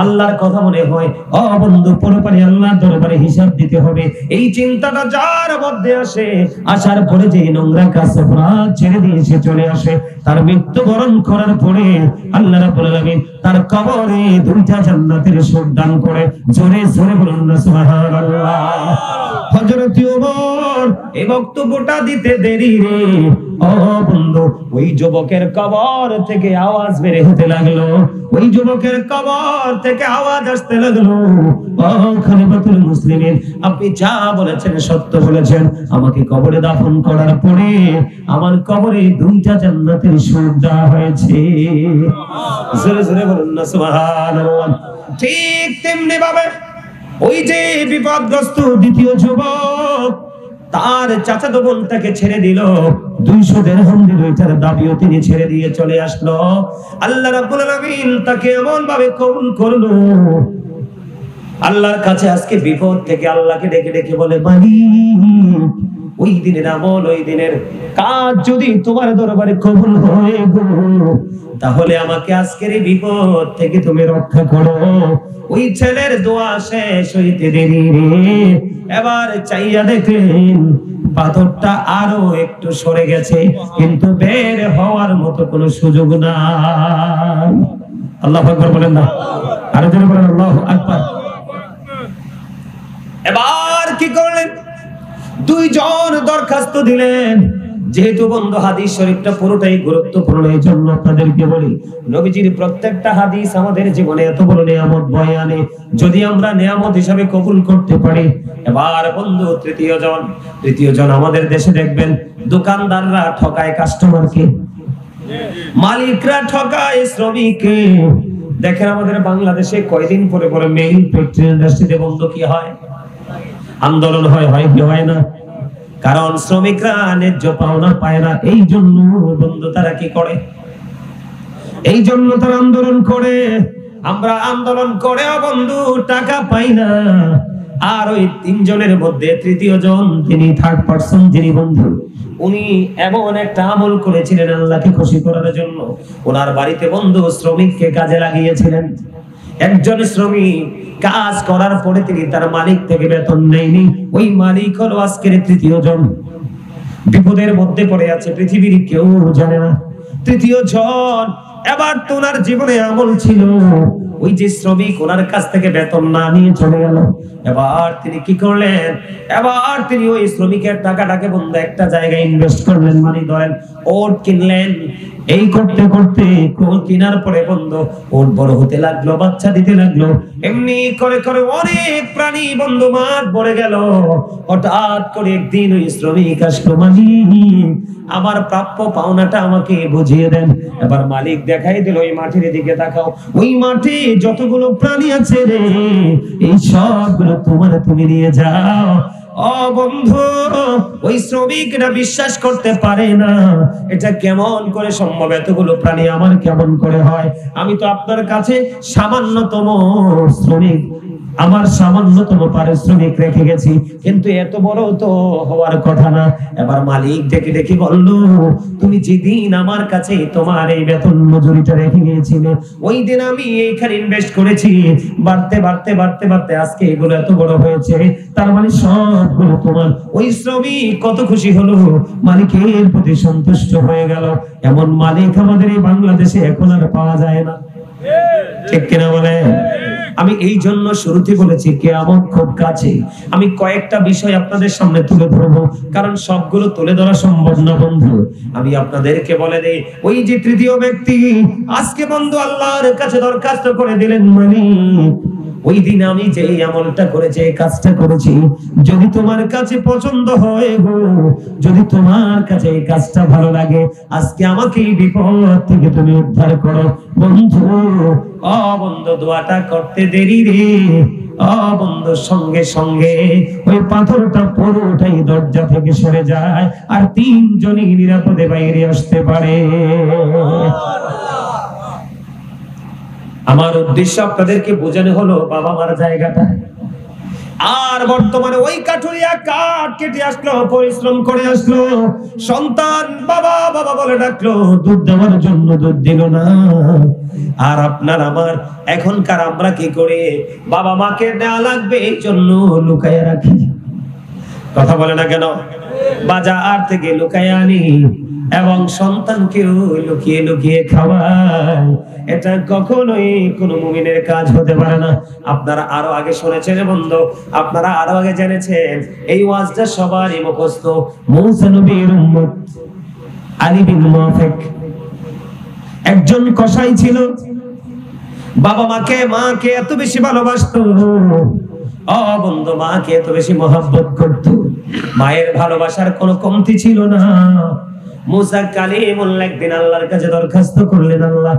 আল্লাহর কথা মনে হয়, ও বন্ধু, পরপারে আল্লাহর দরবারে হিসাব দিতে হবে, এই চিন্তাটা যার মধ্যে আসে, আসার পরে যে নোংরা কাজ অপরাধ ছেড়ে দিয়ে সে চলে আসে, তার মৃত্যুবরণ করার পরে আল্লাহ রাব্বুল আলামিন তার কবরে দুইটা জান্নাতের সুখ দান করে। জোরে জোরে বলুন না সুবহানাল্লাহ। হযরত ওমর এই বক্তব্যটা দিতে দেরি রে। ও বন্ধু, ওই যুবকের কবর থেকে আওয়াজ বের হতে লাগলো, ওই যুবকের কবর থেকে আওয়াজ আসতে লাগলো, ও খলিফাতুল মুসলিমিন, আপনি যা বলেছেন সত্য বলেছেন। আমাকে কবরে দাফন করার পরে আমার কবরে দুইটা জান্নাতের সুখ দেওয়া হয়েছে। জোরে জোরে বলুন না সুবহানাল্লাহ। ঠিক তেমনি ভাবে ওই যে বিপদগ্রস্ত দ্বিতীয় যুবক, তার চাচাতো বোনটাকে ছেড়ে দিল, 200 দিরহাম দিল, এটার দাবিও তিনি ছেড়ে দিয়ে চলে আসলো। আল্লাহ রাব্বুল আলামিন তাকে এমন ভাবে কবুল করলো। আল্লাহর কাছে আজকে বিপদ থেকে আল্লাহকে ডেকে ডেকে বলে, মালিক, ওই দিনের আমল, ওই দিনের কাজ যদি তোমার দরবারে কবুল হয়ে গো, তাহলে আমাকে আজকের এই বিপদ থেকে তুমি রক্ষা করো। ওই ছেলের দোয়া শেষ হইতে দেরি রে। এবার চাইয়া দেখলেন পাথরটা আরো একটু সরে গেছে, কিন্তু বের হওয়ার মতো কোনো সুযোগ নাই। আল্লাহু আকবার বলেন না, আরো জোরে বলেন আল্লাহু আকবার। এবার কি করলেন? দুইজন দরখাস্ত দিলেন। যেহেতু বন্ধু হাদিস শরীফটা পুরোটাই গুরুত্বপূর্ণ, এই জন্য আপনাদেরকে বলি, নবীজির প্রত্যেকটা হাদিস আমাদের জীবনে এত বড় নিয়ামত বয়ে আনে, যদি আমরা নিয়ামত হিসাবে কবুল করতে পারি। এবার বন্ধু তৃতীয় জন আমাদের দেশে দেখবেন, দোকানদাররা ঠকায় কাস্টমারকে, মালিকরা ঠকায় শ্রমিককে। দেখেন আমাদের বাংলাদেশে কয়দিন পরে পরে মেইল ফ্যাক্টরি ইন্ডাস্ট্রিতে বন্ধ কি হয়, আন্দোলন হয় কি হয় না? কারণ শ্রমিকরা ন্যায্য পাওনা পায় না। এই জন্য বন্ধু তারা কি করে, এই জন্য তারা আন্দোলন করে। আমরা আন্দোলন করেও বন্ধু টাকা পাই না। আর ওই 3 জনের মধ্যে তৃতীয় জন, তিনি থার্ড পারসন, যিনি বন্ধু, উনি এমন একটা আমল করেছিলেন আল্লাহকে খুশি করার জন্য। ওনার বাড়িতে বন্ধু শ্রমিককে কাজে লাগিয়েছিলেন। একজন শ্রমিক কাজ করার পরে তিনি তার মালিক থেকে বেতন নেয়নি। ওই মালিক হলো আজকের তৃতীয় জন। বিপদের মধ্যে পড়ে আছে, পৃথিবীর কেউ জানে না। তৃতীয় জন এবার তো ওনার জীবনে আমল ছিল, ওই যে শ্রমিক ওনার কাছ থেকে বেতন না নিয়ে চলে গেল। এবার তিনি কি করলেন? এবার তিনি ওই শ্রমিকের টাকাটাকে বন্ধু একটা জায়গায় ইনভেস্ট করলেন, মানে ধরেন ওট কিনলেন। এই করতে করতে ওট কেনার পরে বন্ধু ওট বড় হতে লাগলো, বাচ্চা দিতে লাগলো। এমনি করে করে অনেক প্রাণী বন্ধু মাঠ ভরে গেল। হঠাৎ করে একদিন ওই শ্রমিক আসলো, মালিক, আমার প্রাপ্য পাওনাটা আমাকে বুঝিয়ে দেন। এবার মালিক দেখাই দিল, ওই মাঠের দিকে তাকাও, ওই মাঠে যতগুলো প্রাণী আছে রে, এই সবগুলো তুমি নিয়ে যাও। ও বন্ধু, ওই শ্রমিকরা বিশ্বাস করতে পারে না, এটা কেমন করে সম্ভব, এতগুলো প্রাণী আমার কেমন করে হয়? আমি তো আপনার কাছে সামান্যতম শ্রমিক, আমার সামান্যতম পারিশ্রমিক রেখে গেছি, কিন্তু এত বড় তো হওয়ার কথা না। এবার মালিক ডেকে ডেকে বলল, তুমি যেদিন আমার কাছে তোমার এই বেতন মজুরিটা রেখে গিয়েছিলে, ওই দিন আমি এইখানে ইনভেস্ট করেছি, বাড়তে বাড়তে বাড়তে বাড়তে আজকে এগুলো এত বড় হয়েছে। তার মানে সবগুলো তোমার। ওই শ্রমিক কত খুশি হলো, মালিকের প্রতি সন্তুষ্ট হয়ে গেল। এমন মালিক আমাদের এই বাংলাদেশে এখন আর পাওয়া যায় না, ঠিক কিনা বলে? আমি এই জন্য শুরুতে বলেছি কিয়ামত খুব কাছে। আমি কয়েকটা বিষয় আপনাদের সামনে তুলে ধরবো, কারণ সবগুলো তুলে ধরা সম্ভব না বন্ধু। আমি আপনাদেরকে বলে দেই, ওই যে তৃতীয় ব্যক্তি আজকে বন্ধু আল্লাহর কাছে দরখাস্ত করে দিলেন, মালিক ওই দিন আমি যে আমলটা করেছি, কাজটা করেছি, যদি তোমার কাছে পছন্দ হয় গো, যদি তোমার কাছে এই কাজটা ভালো লাগে, আজকে আমাকে এই বিপদ থেকে তুমি উদ্ধার করো। বন্ধু বন্ধু দোয়াটা করতে দেরি রে, বন্ধু সঙ্গে সঙ্গে ওই পাথরটা পুরোটাই দরজা থেকে সরে যায়, আর তিনজনই নিরাপদে বাইরে আসতে পারে। আমার উদ্দেশ্য আপনাদেরকে বোঝানো হলো বাবা মার জায়গাটা। আর বর্তমানে ওই কাঠুরিয়া কাঠ কেটে আসলো, পরিশ্রম করে আসলো, সন্তান বাবা বাবা বলে ডাকলো, দুধ দেওয়ার জন্য দুধ দিল না। আর আপনার আমার এখনকার আমরা কি করে, বাবা মাকে দেওয়া লাগবে এই জন্য লুকায় রাখি। কথা বলে না কেন? বাজার থেকে লুকায় আনি এবং সন্তানকেও লুকিয়ে লুকিয়ে খাওয়ায়। এটা কখনোই কোনো মুমিনের কাজ হতে পারে না। আপনারা আরো আগে শুনেছেন বন্ধু, আপনারা আরো আগে জেনেছেন, এই ওয়াজটা সবারই মুখস্থ। মুসা নবীর উম্মত আলী বিন মুআফিক একজন কসাই ছিল, বাবা মাকে এত বেশি ভালোবাসতো, বন্ধু মাকে এত বেশি মহব্বত করতো, মায়ের ভালোবাসার কোনো কমতি ছিল না। মুসা কালিমুল্লাহ একদিন আল্লাহর কাছে দরখাস্ত করলেন, আল্লাহ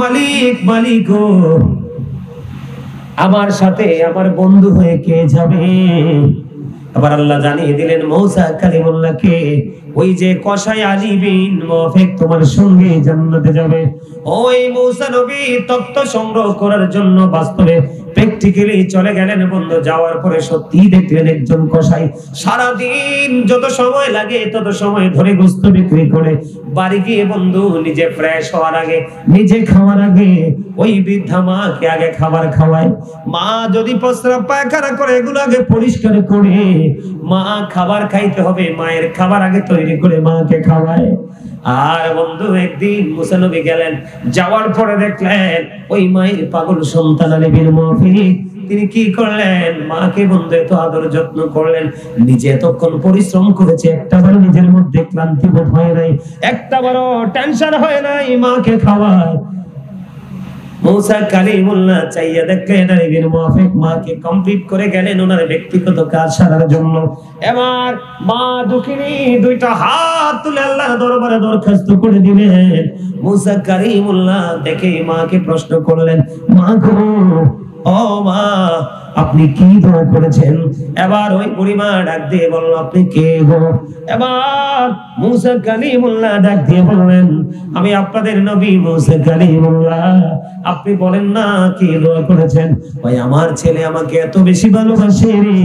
মালিক মালিক গো, আমার সাথে আমার বন্ধু হয়ে কে যাবে? আবার আল্লাহ জানিয়ে দিলেন মুসা কালিমুল্লাহকে, ওই যে কসাই আলী বিন মুআফিক তোমার সঙ্গে জান্নাতে যাবে। ওই মুসা নবী তথ্য সংগ্রহ করার জন্য বাস্তবে প্র্যাকটিক্যালি চলে গেলেন বন্ধু। যাওয়ার পরে সত্যি দেখলেন একজন কসাই সারা দিন যত সময় লাগে তত সময় ধরে গোশত বিক্রি করে, বাড়ি গিয়ে বন্ধু নিজে ফ্রেশ হওয়ার আগে, নিজে খাওয়ার আগে ওই বৃদ্ধা মাকে আগে খাবার খাওয়ায়। মা যদি প্রস্রাব পায়খানা করে এগুলো আগে পরিষ্কার করে, মা খাবার খাইতে হবে, মায়ের খাবার আগে তৈরি করে মাকে খাওয়ায়। আর বন্ধু একদিন মুসা নবী গেলেন, যাওয়ার পরে দেখলেন ওই মায়ের পাগল সন্তান আলী বিন মুআফিক তিনি কি করলেন, মাকে বন্ধু এত আদর যত্ন করলেন, নিজে এতক্ষণ পরিশ্রম করেছে, একটাবারও নিজের মধ্যে ক্লান্তি বোধ হয় নাই, একটাবারও টেনশন হয় নাই, মাকে খাওয়ায়। মুসা কালিমুল্লাহ চাইয়া দেখলেন আলী বিন মুআফিক মাকে কমপ্লিট করে গেলেন ওনার ব্যক্তিগত কাজ সারার জন্য। এবার মা দুঃখিনী দুইটা হাত তুলে আল্লাহর দরবারে দরখাস্ত করে দিলেন। মুসা কালিমুল্লাহ দেখে মাকে প্রশ্ন করলেন, মা গো, ও মা আপনি কি দোয়া করেছেন? এবার ওই বুড়িমা ডাক দিয়ে বলল, আপনি কে গো? এবার মুসা কালিমুল্লাহ ডাক দিয়ে বললেন, আমি আপনাদের নবী মুসা কালিমুল্লাহ। আপনি বলেন না কি দোয়া করেছেন? ভাই আমার ছেলে আমাকে এত বেশি ভালোবাসে রে,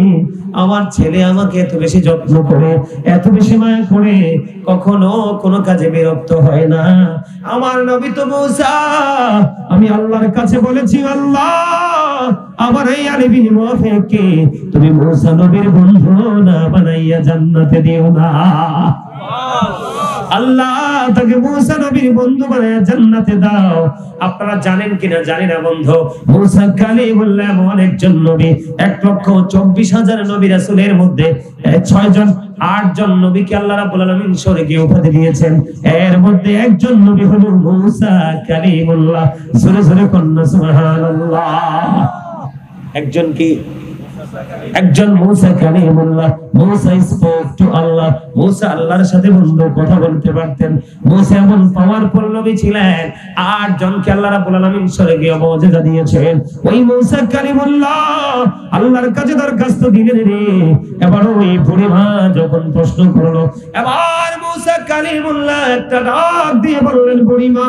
আমার ছেলে আমাকে এত বেশি যত্ন করে, এত বেশি মায়া করে, কখনো কোনো কাজে বিরক্ত হয় না। আমার নবী তো মুসা, আমি আল্লাহর কাছে বলেছি, আল্লাহ আমার এই আলী বিন মুআফিককে তুমি মুসা নবীর বন্ধু না বানাইয়া জান্নাতে দিও না। আল্লাহ তাকে মুসা নবীর বন্ধু বানাইয়া জান্নাতে দাও। আপনারা জানেন কিনা জানি না বন্ধু, মুসা কালিমুল্লাহ এমন একজন নবী, 1,24,000 নবী রাসূলের মধ্যে 8জন নবীকে আল্লাহ রাব্বুল আলামিন স্বর্গীয় উপাধি দিয়েছেন। এর মধ্যে একজন নবী হলো মুসা কালিমুল্লাহ। জোরে জোরে কন্না সুবহানাল্লাহ। একজন কি? একজন মুসা কালিমুল্লাহ। মুসা স্পোক টু আল্লাহ। মুসা আল্লাহর সাথে বন্ধু কথা বলতে পারতেন। মুসা এমন পাওয়ারফুল নবী ছিলেন, 8 জনকে আল্লাহ রাব্বুল আলামিন স্বর্গীয় মুজিজা দিয়েছেন। ওই মুসা কালিমুল্লাহ আল্লাহর কাছে দরখাস্ত দিলেন রে। এবার ওই বুড়িমা যখন প্রশ্ন করলো, এবার মুসা কালিমুল্লাহ একটা ডাক দিয়ে বললেন, বুড়িমা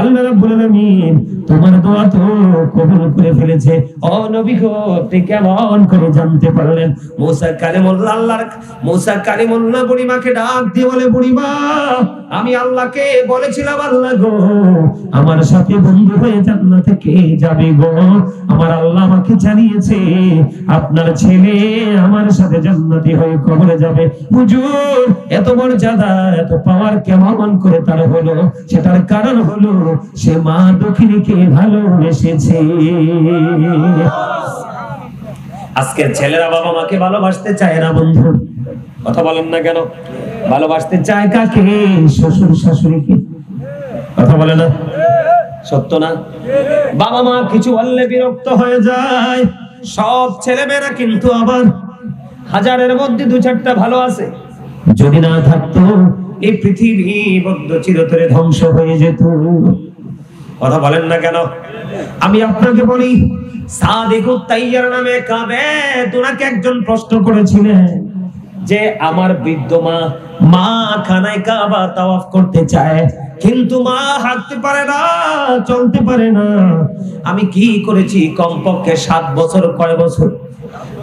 আল্লাহ রাব্বুল আলামিন তোমার দোয়া তো কবুল করে ফেলেছে। ও নবী গো, আপনি কেমন করে জানতে পারলেন? মুসা কালিমুল্লাহ বুড়িমাকে ডাক দিয়ে বলে, বুড়িমা আমি আল্লাহকে বলেছিলাম, আল্লাহ গো আমার সাথে বন্ধু হয়ে জান্নাতে কে যাবে গো? আমার আল্লাহ আমাকে জানিয়েছে আপনার ছেলে আমার সাথে জান্নাতি হয়ে কবরে যাবে। হুজুর এত মর্যাদা এত পাওয়ার কেমন করে তার হলো? সেটার কারণ হলো সে মা দক্ষিণীকে ভালোবেসেছে। আজকের ছেলেরা বাবা মাকে ভালোবাসতে চায় না বন্ধু, কথা বলেন না কেন? ভালোবাসতে চায় কাকে? শ্বশুর শাশুড়িকে। কথা বলে না, সত্য না? বাবা মা কিছু বললে বিরক্ত হয়ে যায়। সব ছেলেমেয়েরা কিন্তু আবার হাজারের মধ্যে দু চারটা ভালো আছে। যদি না থাকতো এই পৃথিবী বদ্ধ চিরতরে ধ্বংস হয়ে যেত। কথা বলেন না কেন? আমি আপনাকে বলি, সাদিকুত তাইয়ার নামে কাবেদ ওনাকে একজন প্রশ্ন করেছিলেন যে আমার বৃদ্ধ মা খানায় কাবা তাওয়াফ করতে চায়, কিন্তু মা হাঁটতে পারে না, চলতে পারে না। আমি কি করেছি? কমপক্ষে 7 বছর। কয় বছর?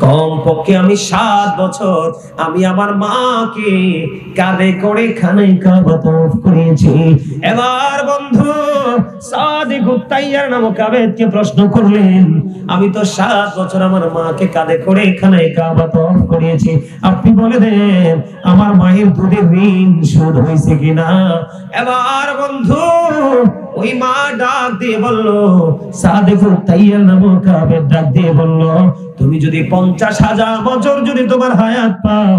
কমপক্ষে আমি 7 বছর আমি আমার মাকে কাঁধে করে খানায় কাবা তাওয়াফ করিয়েছি। এবার বন্ধু সাদিকুত তাইয়ার নামক কাবেদকে প্রশ্ন করলেন, আমি তো 7 বছর আমার মাকে কাঁধে করে খানায় কাবা তাওয়াফ করিয়েছি, আপনি বলে দেন আমার মায়ের দুধের ঋণ শোধ হয়েছে কিনা? এবার বন্ধু ওই মা ডাক দিয়ে বলল, সাদিকুত তাইয়ার নামক কাবেদ ডাক দিয়ে বলল, তুমি যদি 50,000 বছর যদি তোমার হায়াত পাও,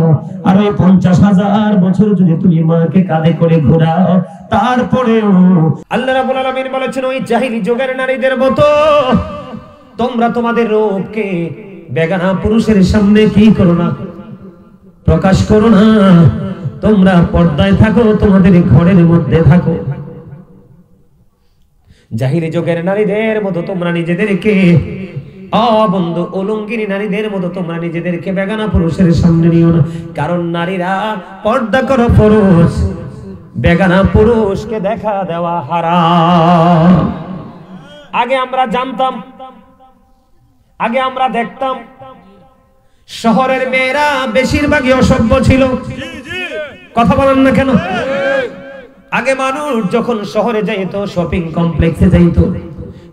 আর ওই 50,000 বছর যদি তুমি মাকে কাঁধে করে ঘোরাও, তারপরেও আল্লাহ রাব্বুল আলামিন বলেছেন ওই জাহিলি যুগের নারীদের মতো তোমরা তোমাদের রূপকে বেগানা পুরুষের সামনে কি করো না, প্রকাশ করো না। তোমরা পর্দায় থাকো, তোমাদের ঘরের মধ্যে থাকো। জাহিলি যুগের নারীদের মতো তোমরা নিজেদেরকে বন্ধু অলঙ্গিনী নারীদের মতো তোমরা নিজেদেরকে বেগানা পুরুষের সামনে নিও না। কারণ নারীরা পর্দা করো পুরুষ, বেগানা পুরুষকে দেখা দেওয়া হারাম। আগে আমরা জানতাম, আগে আমরা দেখতাম শহরের মেয়েরা বেশিরভাগই অসভ্য ছিল। কথা বলেন না কেন? আগে মানুষ যখন শহরে যাইত, শপিং কমপ্লেক্সে যাইত,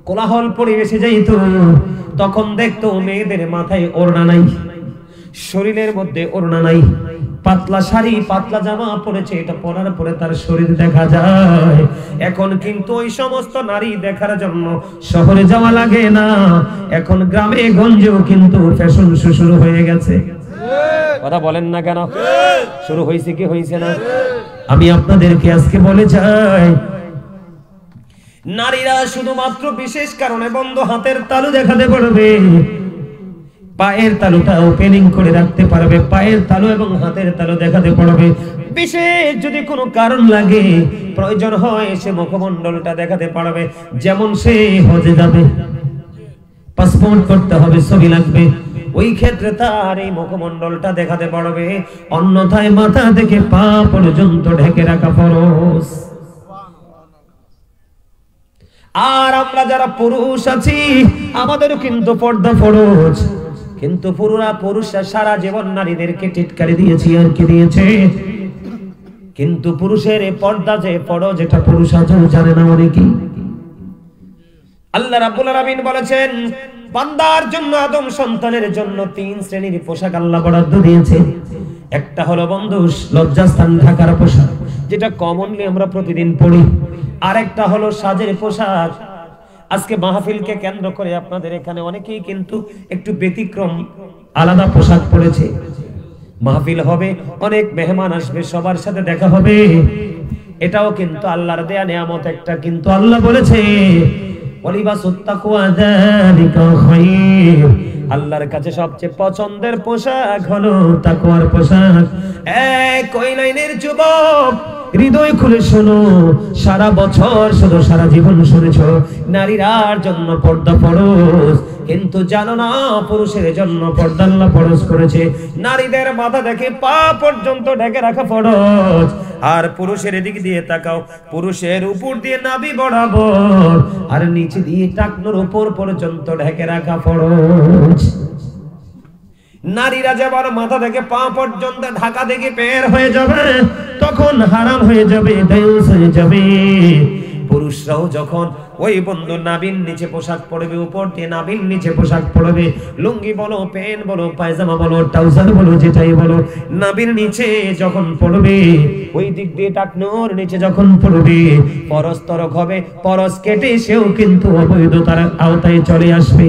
কোলাহল পরিবেশে যাইত, তখন দেখতো মেয়েদের মাথায় ওড়না নাই, শরীরের মধ্যে ওড়না নাই, পাতলা শাড়ি পাতলা জামা পরেছে, এটা পরার পরে তার শরীর দেখা যায়। এখন কিন্তু ওই সমস্ত নারী দেখার জন্য শহরে যাওয়া লাগে না, এখন গ্রামে গঞ্জেও কিন্তু ফ্যাশন শুরু হয়ে গেছে। কথা বলেন না কেন? শুরু হয়েছে কি হয়েছে না? আমি আপনাদেরকে আজকে বলে যাই, নারীরা শুধুমাত্র বিশেষ কারণে বন্ধ হাতের তালু দেখাতে পারবে, পায়ের তালুটা ওপেনিং করে রাখতে পারবে, পায়ের তালু এবং হাতের তালু দেখাতে পারবে। বিশেষ যদি কোনো কারণ লাগে, প্রয়োজন হয়, সে মুখমণ্ডলটা দেখাতে পারবে। যেমন সে হজে যাবে, পাসপোর্ট করতে হবে, ছবি লাগবে, ওই ক্ষেত্রে তার এই মুখমণ্ডলটা দেখাতে পারবে। অন্যথায় মাথা থেকে পা পর্যন্ত ঢেকে রাখা ফরজ। আর আমরা যারা পুরুষ আছি আমাদেরও কিন্তু পর্দা ফরজ, কিন্তু পুরুষরা সারা জীবন নারীদেরকে টিটকারি দিয়েছে, আর কি দিয়েছে। কিন্তু পুরুষের এই পর্দা যে ফরজ, এটা পুরুষ আজও জানে না অনেকেই। আল্লাহ রাব্বুল আলামিন বলেছেন বান্দার জন্য, আদম সন্তানের জন্য 3 শ্রেণীর পোশাক আল্লাহ বরাদ্দ দিয়েছে। একটা হলো বন্ধু লজ্জাস্থান ঢাকার পোশাক, যেটা কমনলি আমরা প্রতিদিন পরি। আরেকটা হলো সাজের পোশাক। আজকে মাহফিলকে কেন্দ্র করে আপনাদের এখানে অনেকেই কিন্তু একটু ব্যতিক্রম আলাদা পোশাক পরেছে। মাহফিল হবে, অনেক মেহমান আসবে, সবার সাথে দেখা হবে, এটাও কিন্তু আল্লাহর দেয়া নিয়ামত একটা। কিন্তু আল্লাহ বলেছে ওয়ালিবাসুত তাকওয়া যালিকা খায়র, আল্লাহর কাছে সবচেয়ে পছন্দের পোশাক হলো তাকওয়ার পোশাক। এই কই লাইনের যুবক, হৃদয় খুলে শোনো, সারা বছর শুধু সারা জীবন শুনেছো নারীরার জন্য পর্দা ফরজ, কিন্তু জানো না পুরুষের জন্য পর্দা আল্লাহ ফরজ করেছে। নারীদের মাথা থেকে পা পর্যন্ত ঢেকে রাখা ফরজ, আর পুরুষের দিক দিয়ে তাকাও, পুরুষের উপর দিয়ে নাভি বরাবর আর নিচে দিয়ে টাকনোর উপর পর্যন্ত ঢেকে রাখা ফরজ। নারীরা যেবার মাথা থেকে পা পর্যন্ত ঢাকা থেকে বের হয়ে যাবে তখন হারাম হয়ে যাবে, দায়ুস হয়ে যাবে। পুরুষরাও যখন ওই বন্ধু নাভির নিচে পোশাক পরবে, উপর দিয়ে নাভির নিচে পোশাক পরবে, লুঙ্গি বলো, প্যান্ট বলো, পায়জামা বলো, ট্রাউজার বলো, যেটাই বলো, নাভির নিচে যখন পড়বে, ওই দিক দিয়ে টাকনোর নিচে যখন পড়বে, পরশ তরক হবে, পরশ কেটে সেও কিন্তু অবৈধতার আওতায় চলে আসবে।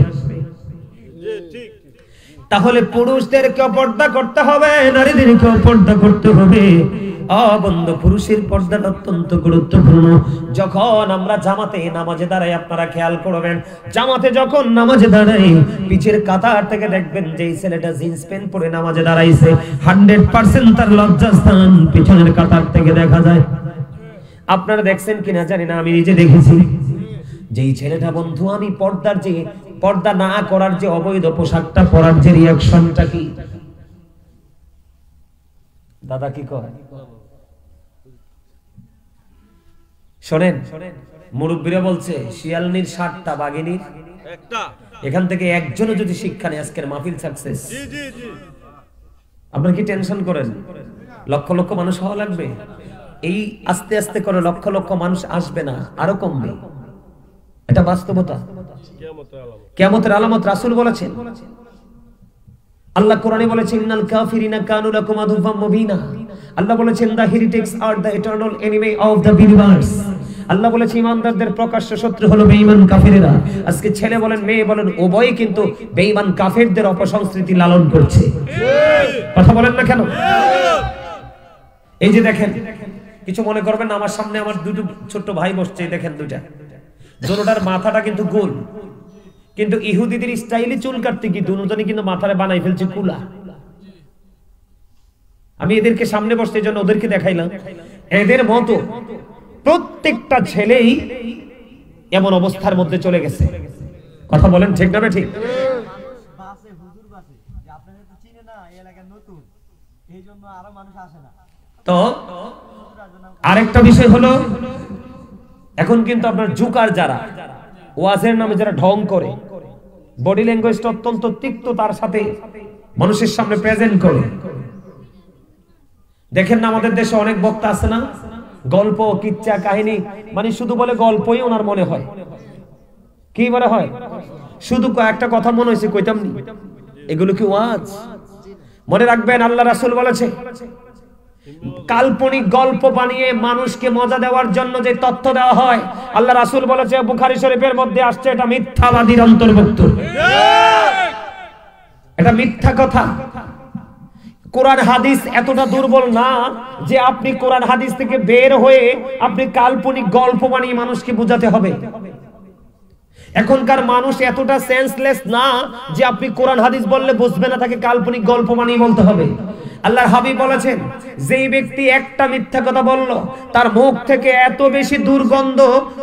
তাহলে পুরুষদেরকে পর্দা করতে হবে, নারীদেরকে পর্দা করতে হবে। বন্ধু, পুরুষের পর্দাটা অত্যন্ত গুরুত্বপূর্ণ। যখন আমরা জামাতে নামাজে দাঁড়াই, আপনারা খেয়াল করবেন, জামাতে যখন নামাজে দাঁড়াই পিছের কাতার থেকে দেখবেন যে ছেলেটা জিন্স প্যান্ট পরে নামাজে দাঁড়াইছে, 100% তার লজ্জাস্থান পিছনের কাতার থেকে দেখা যায়। আপনারা দেখছেন কিনা জানি না, আমি নিজে দেখেছি। যেই ছেলেটা বন্ধু, আমি পর্দা না করার যে অবৈধ পোশাকটা পরার যে রিয়াকশনটা কি, দাদা কি কয় শোনেন, মুরব্বীরা বলছে শিয়ালনির 60টা বাঘিনীর একটা, এখান থেকে একজনও যদি শিক্ষা নেই আজকের মাহফিল সাকসেস। আপনারা কি টেনশন করেন? লক্ষ লক্ষ মানুষ হওয়া লাগবে? এই আস্তে আস্তে করে লক্ষ লক্ষ মানুষ আসবে না, আরো কমবে, এটা বাস্তবতা। কিয়ামতের আলামত রাসূল বলেছেন, আল্লাহ কোরআনে বলেছেন, ইন্নাল কাফিরিনা কানু লাকুম আদুওয়াম মুবিনা। আল্লাহ বলেছেন, the heretics are the eternal enemy of the believers. আল্লাহ বলেছে ইমানদারদের প্রকাশ্য শত্রু হলো বেঈমান কাফিরেরা। আজকে ছেলে বলেন মেয়ে বলেন উভয়ই কিন্তু বেঈমান কাফেরদের অপসংস্কৃতি লালন করছে। কথা বলেন না কেন? এই যে দেখেন, কিছু মনে করবেন না, আমার সামনে আমার দুটো ছোট ভাই বসছে, দেখেন দুটোটার মাথাটা কিন্তু গোল, কিন্তু ইহুদিদের স্টাইলে চুল কাটতে কি দুজনই কিন্তু মাথারে বানাই ফেলছে কুলা। আমি এদেরকে সামনে বসতে জন্য ওদেরকে দেখাইলাম, এদের মতো প্রত্যেকটা ছেলেই এমন অবস্থার মধ্যে চলে গেছে। কথা বলেন ঠিক না ঠিক? তো আরেকটা বিষয় হলো, এখন কিন্তু আপনার জুকার যারা ওয়াজের নামে যারা ঢং করে, বডি ল্যাঙ্গুয়েজটা অত্যন্ত তিক্ত, তার সাথে মানুষের সামনে প্রেজেন্ট করে। দেখেন না আমাদের দেশে অনেক বক্তা আছে না, গল্প কিচ্ছা কাহিনী, মানে শুধু বলে গল্পই ওনার মনে হয়। কি মনে হয়? শুধু একটা কথা মনে হয়েছে কইতাম নি, এগুলো কি ওয়াজ? মনে রাখবেন, আল্লাহ রাসূল বলেছে, কাল্পনিক গল্প বানিয়ে মানুষকে মজা দেওয়ার জন্য যে তথ্য দেওয়া হয়, আল্লাহ রাসূল বলেছে, বুখারী শরীফের মধ্যে আসছে, এটা মিথ্যাবাদীর অন্তর্ভুক্ত, এটা মিথ্যা কথা। কোরআন হাদিস এতটা দুর্বল না যে আপনি কোরআন হাদিস থেকে বের হয়ে আপনি কাল্পনিক গল্প বানিয়ে মানুষকে বোঝাতে হবে। এখনকার মানুষ এতটা সেন্সলেস না যে আপনি কোরআন হাদিস বললে বুঝবে না, তাকে কাল্পনিক গল্প বানিয়ে বলতে হবে। আল্লাহর হাবিব বলেছেন, যেই ব্যক্তি একটা মিথ্যা কথা বলল, তার মুখ থেকে এত বেশি দুর্গন্ধ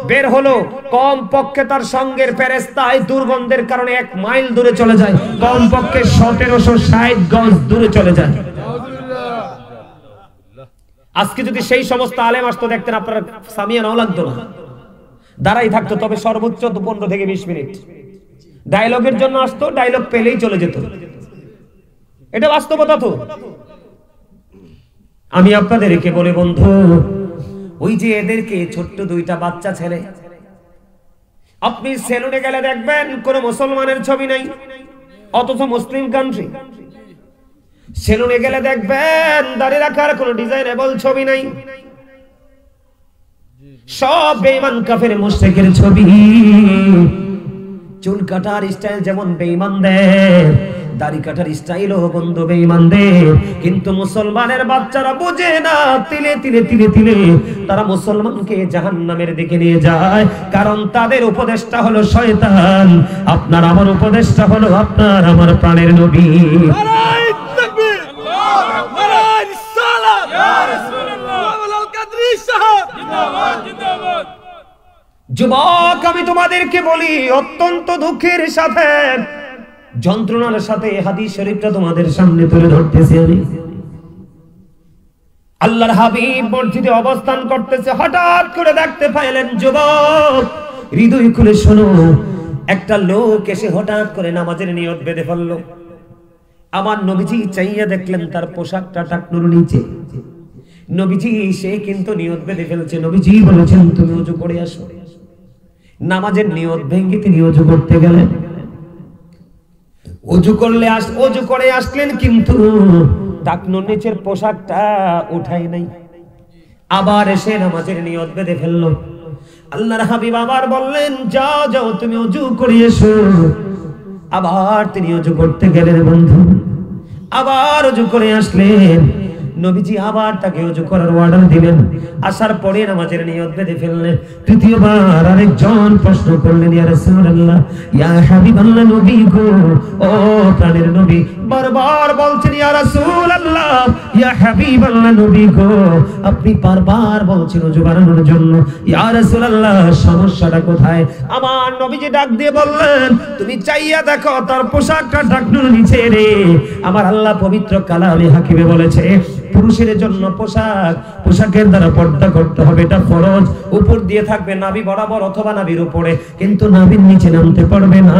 বের হলো, কম পক্ষে তার সঙ্গের ফেরেশতা এই দুর্গন্ধের কারণে 1 মাইল দূরে চলে যায়, কম পক্ষে 1760 গজ দূরে চলে যায়। আজকে যদি সেই সমস্ত আলেম আসতো, দেখতেন আপনারা সামিয়া নাও লাগতো না, দাঁড়াই থাকতো, তবে সর্বোচ্চ 15 থেকে 20 মিনিট ডায়লগের জন্য আসতো, ডায়লগ পেলেই চলে যেত। এটা বাস্তবতা। তো আমি আপনাদেরকে বলে বন্ধু, ওই যে এদেরকে ছোট্ট 2টা বাচ্চা ছেলে, আপনি সেলুনে গেলে দেখবেন কোন মুসলমানের ছবি নাই, অথচ মুসলিম কান্ট্রি। সেলুনে গেলে দেখবেন দাড়ি রাখার কোন ডিজাইনেবল ছবি নাই, সব বেঈমান কাফের মুশরিকের ছবি। চুল কাটার স্টাইল যেমন বেঈমানদের, দাড়ি কাটার স্টাইলও বন্ধু বেঈমানদের। কিন্তু মুসলমানের বাচ্চারা বোঝে না, তিলে তিলে তিলে তিলে তারা মুসলমানকে জাহান্নামের দিকে নিয়ে যায়, কারণ তাদের উপদেশটা হলো শয়তান। আপনার আমার উপদেশটা হলো আপনার আমার প্রাণের নবী। নারায়ে তাকবীর, নারায়ে রিসালাত, ইয়া রাসূলুল্লাহ, ওয়াল কাদরি যুবক, আমি তোমাদেরকে বলি, অত্যন্ত দুঃখের সাথে, যন্ত্রণার সাথে হাদিস শরীফটা তোমাদের সামনে তুলে ধরতেছি আমি। আল্লাহর হাবিব মসজিদে অবস্থান করতেছে, হঠাৎ করে দেখতে পাইলেন যুবক, হৃদয় খুলে শোনো, একটা লোক এসে হঠাৎ করে নামাজের নিয়ত বেঁধে ফেললো। আমার নবীজি চাইয়া দেখলেন তার পোশাকটা টাকনুর নিচে। নবীজি সে কিন্তু নিয়ত বেঁধে ফেলছে। নবীজি বলেছেন তুমি ওযু করে আসো। নামাজের নিয়ত ভেঙে তিনি ওযু করতে গেলেন। ওযু করে আসলেন, কিন্তু টাকনুর নিচের পোশাকটা উঠাই নাই। আবার এসে নামাজের নিয়ত বেঁধে ফেললো। আল্লাহর হাবিব আবার বললেন যাও যাও তুমি ওযু করে এসো। আবার তিনি ওযু করতে গেলেন বন্ধু, আবার ওযু করে আসলেন। নবীজি আবার তাকে ওযু করার অর্ডার দিলেন। আসার পরে নামাজের নিয়ত বেঁধে ফেললেন। তৃতীয়বার আরেকজন প্রশ্ন করলেন, ইয়া রাসূলুল্লাহ, ইয়া হাবিবাল্লাহ, নবী গো, ও প্রাণের নবী, বারবার বলছেন ইয়া রাসূলুল্লাহ, ইয়া হাবিবাল্লাহ, নবী গো, আপনি বারবার বলছেন ওযু বানানোর জন্য, ইয়া রাসূলুল্লাহ, সমস্যাটা কোথায়? আমার নবীজি ডাক দিয়ে বললেন তুমি চাইয়া দেখো তার পোশাকটা টাকনুর নিচে রে। আমার আল্লাহ পবিত্র কালামে হাকিমে বলেছে পুরুষের জন্য পোশাকের দ্বারা পর্দা করতে হবে, এটা ফরজ। উপর দিয়ে থাকবে নাভি বরাবর অথবা নাভির উপরে, কিন্তু নাভির নিচে নামতে পারবে না।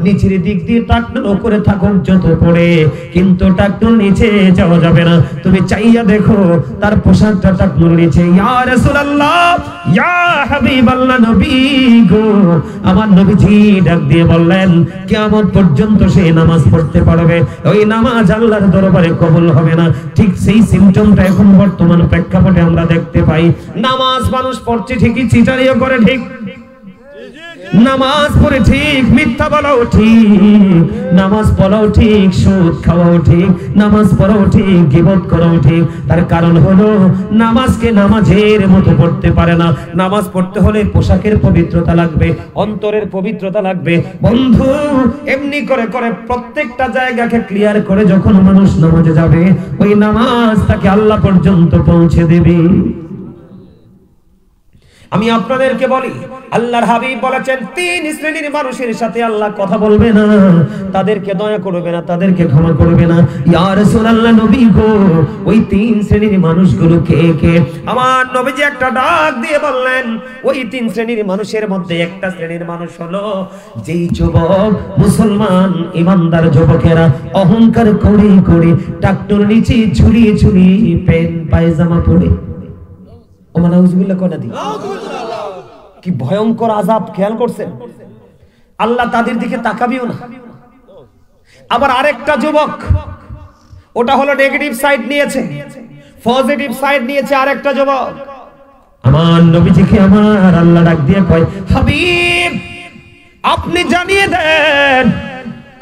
নিচের দিক দিয়ে টাকনুর উপরে থাকুক যত পড়ে, কিন্তু টাকনুর নিচে যাওয়া যাবে না। তুমি চাইয়া দেখো তার পোশাকটা টাকনুর নিচে। ইয়া রাসূলুল্লাহ, ইয়া হাবিবাল্লাহ, নবী গো, আমার নবীজি ডাক দিয়ে বললেন কিয়ামত পর্যন্ত সে নামাজ পড়তে পারবে, ওই নামাজ আল্লাহর দরবারে কবুল হবে না। ঠিক সেই সিম্পটমটা এখন বর্তমান প্রেক্ষাপটে আমরা দেখতে পাই। নামাজ মানুষ পড়ছে ঠিকই, চিটারিও করে ঠিক, নামাজ পড়ে ঠিক, মিথ্যা বলাও ঠিক, নামাজ পড়াও ঠিক, সুদ খাওয়াও ঠিক, নামাজ পড়াও ঠিক, গীবত করাও ঠিক। তার কারণ হলো নামাজকে নামাজের মতো পড়তে পারে না। নামাজ পড়তে হলে পোশাকের পবিত্রতা লাগবে, অন্তরের পবিত্রতা লাগবে। বন্ধু, এমনি করে করে প্রত্যেকটা জায়গাকে ক্লিয়ার করে যখন মানুষ নামাজে যাবে, ওই নামাজ তাকে আল্লাহ পর্যন্ত পৌঁছে দেবে। আমি আপনাদেরকে বলি, আল্লাহর হাবিব বলেছেন তিন শ্রেণীর মানুষের সাথে আল্লাহ কথা বলবে না, তাদেরকে দয়া করবে না, তাদেরকে ক্ষমা করবে না। ইয়া রাসূলুল্লাহ, নবী গো, ওই তিন শ্রেণীর মানুষগুলো কে কে? আমার নবীজি একটা ডাক দিয়ে বললেন ওই তিন শ্রেণীর মানুষের মধ্যে একটা শ্রেণীর মানুষ হলো যেই যুবক, মুসলমান ইমানদার যুবকেরা অহংকার করে করে টাকনুর নিচে ঝুলিয়ে ঝুলিয়ে প্যান্ট পায়জামা পরে, কি ভয়ঙ্কর আযাব খেয়াল করছেন? আল্লাহ তাদের দিকে তাকাবেও না। আবার আরেকটা যুবক, ওটা হলো নেগেটিভ সাইড নিয়েছে, পজিটিভ সাইড নিয়েছে আরেকটা যুবক। আমার নবীজিকে আমার আল্লাহ ডাক দিয়ে কয়, হাবিব আপনি জানিয়ে দেন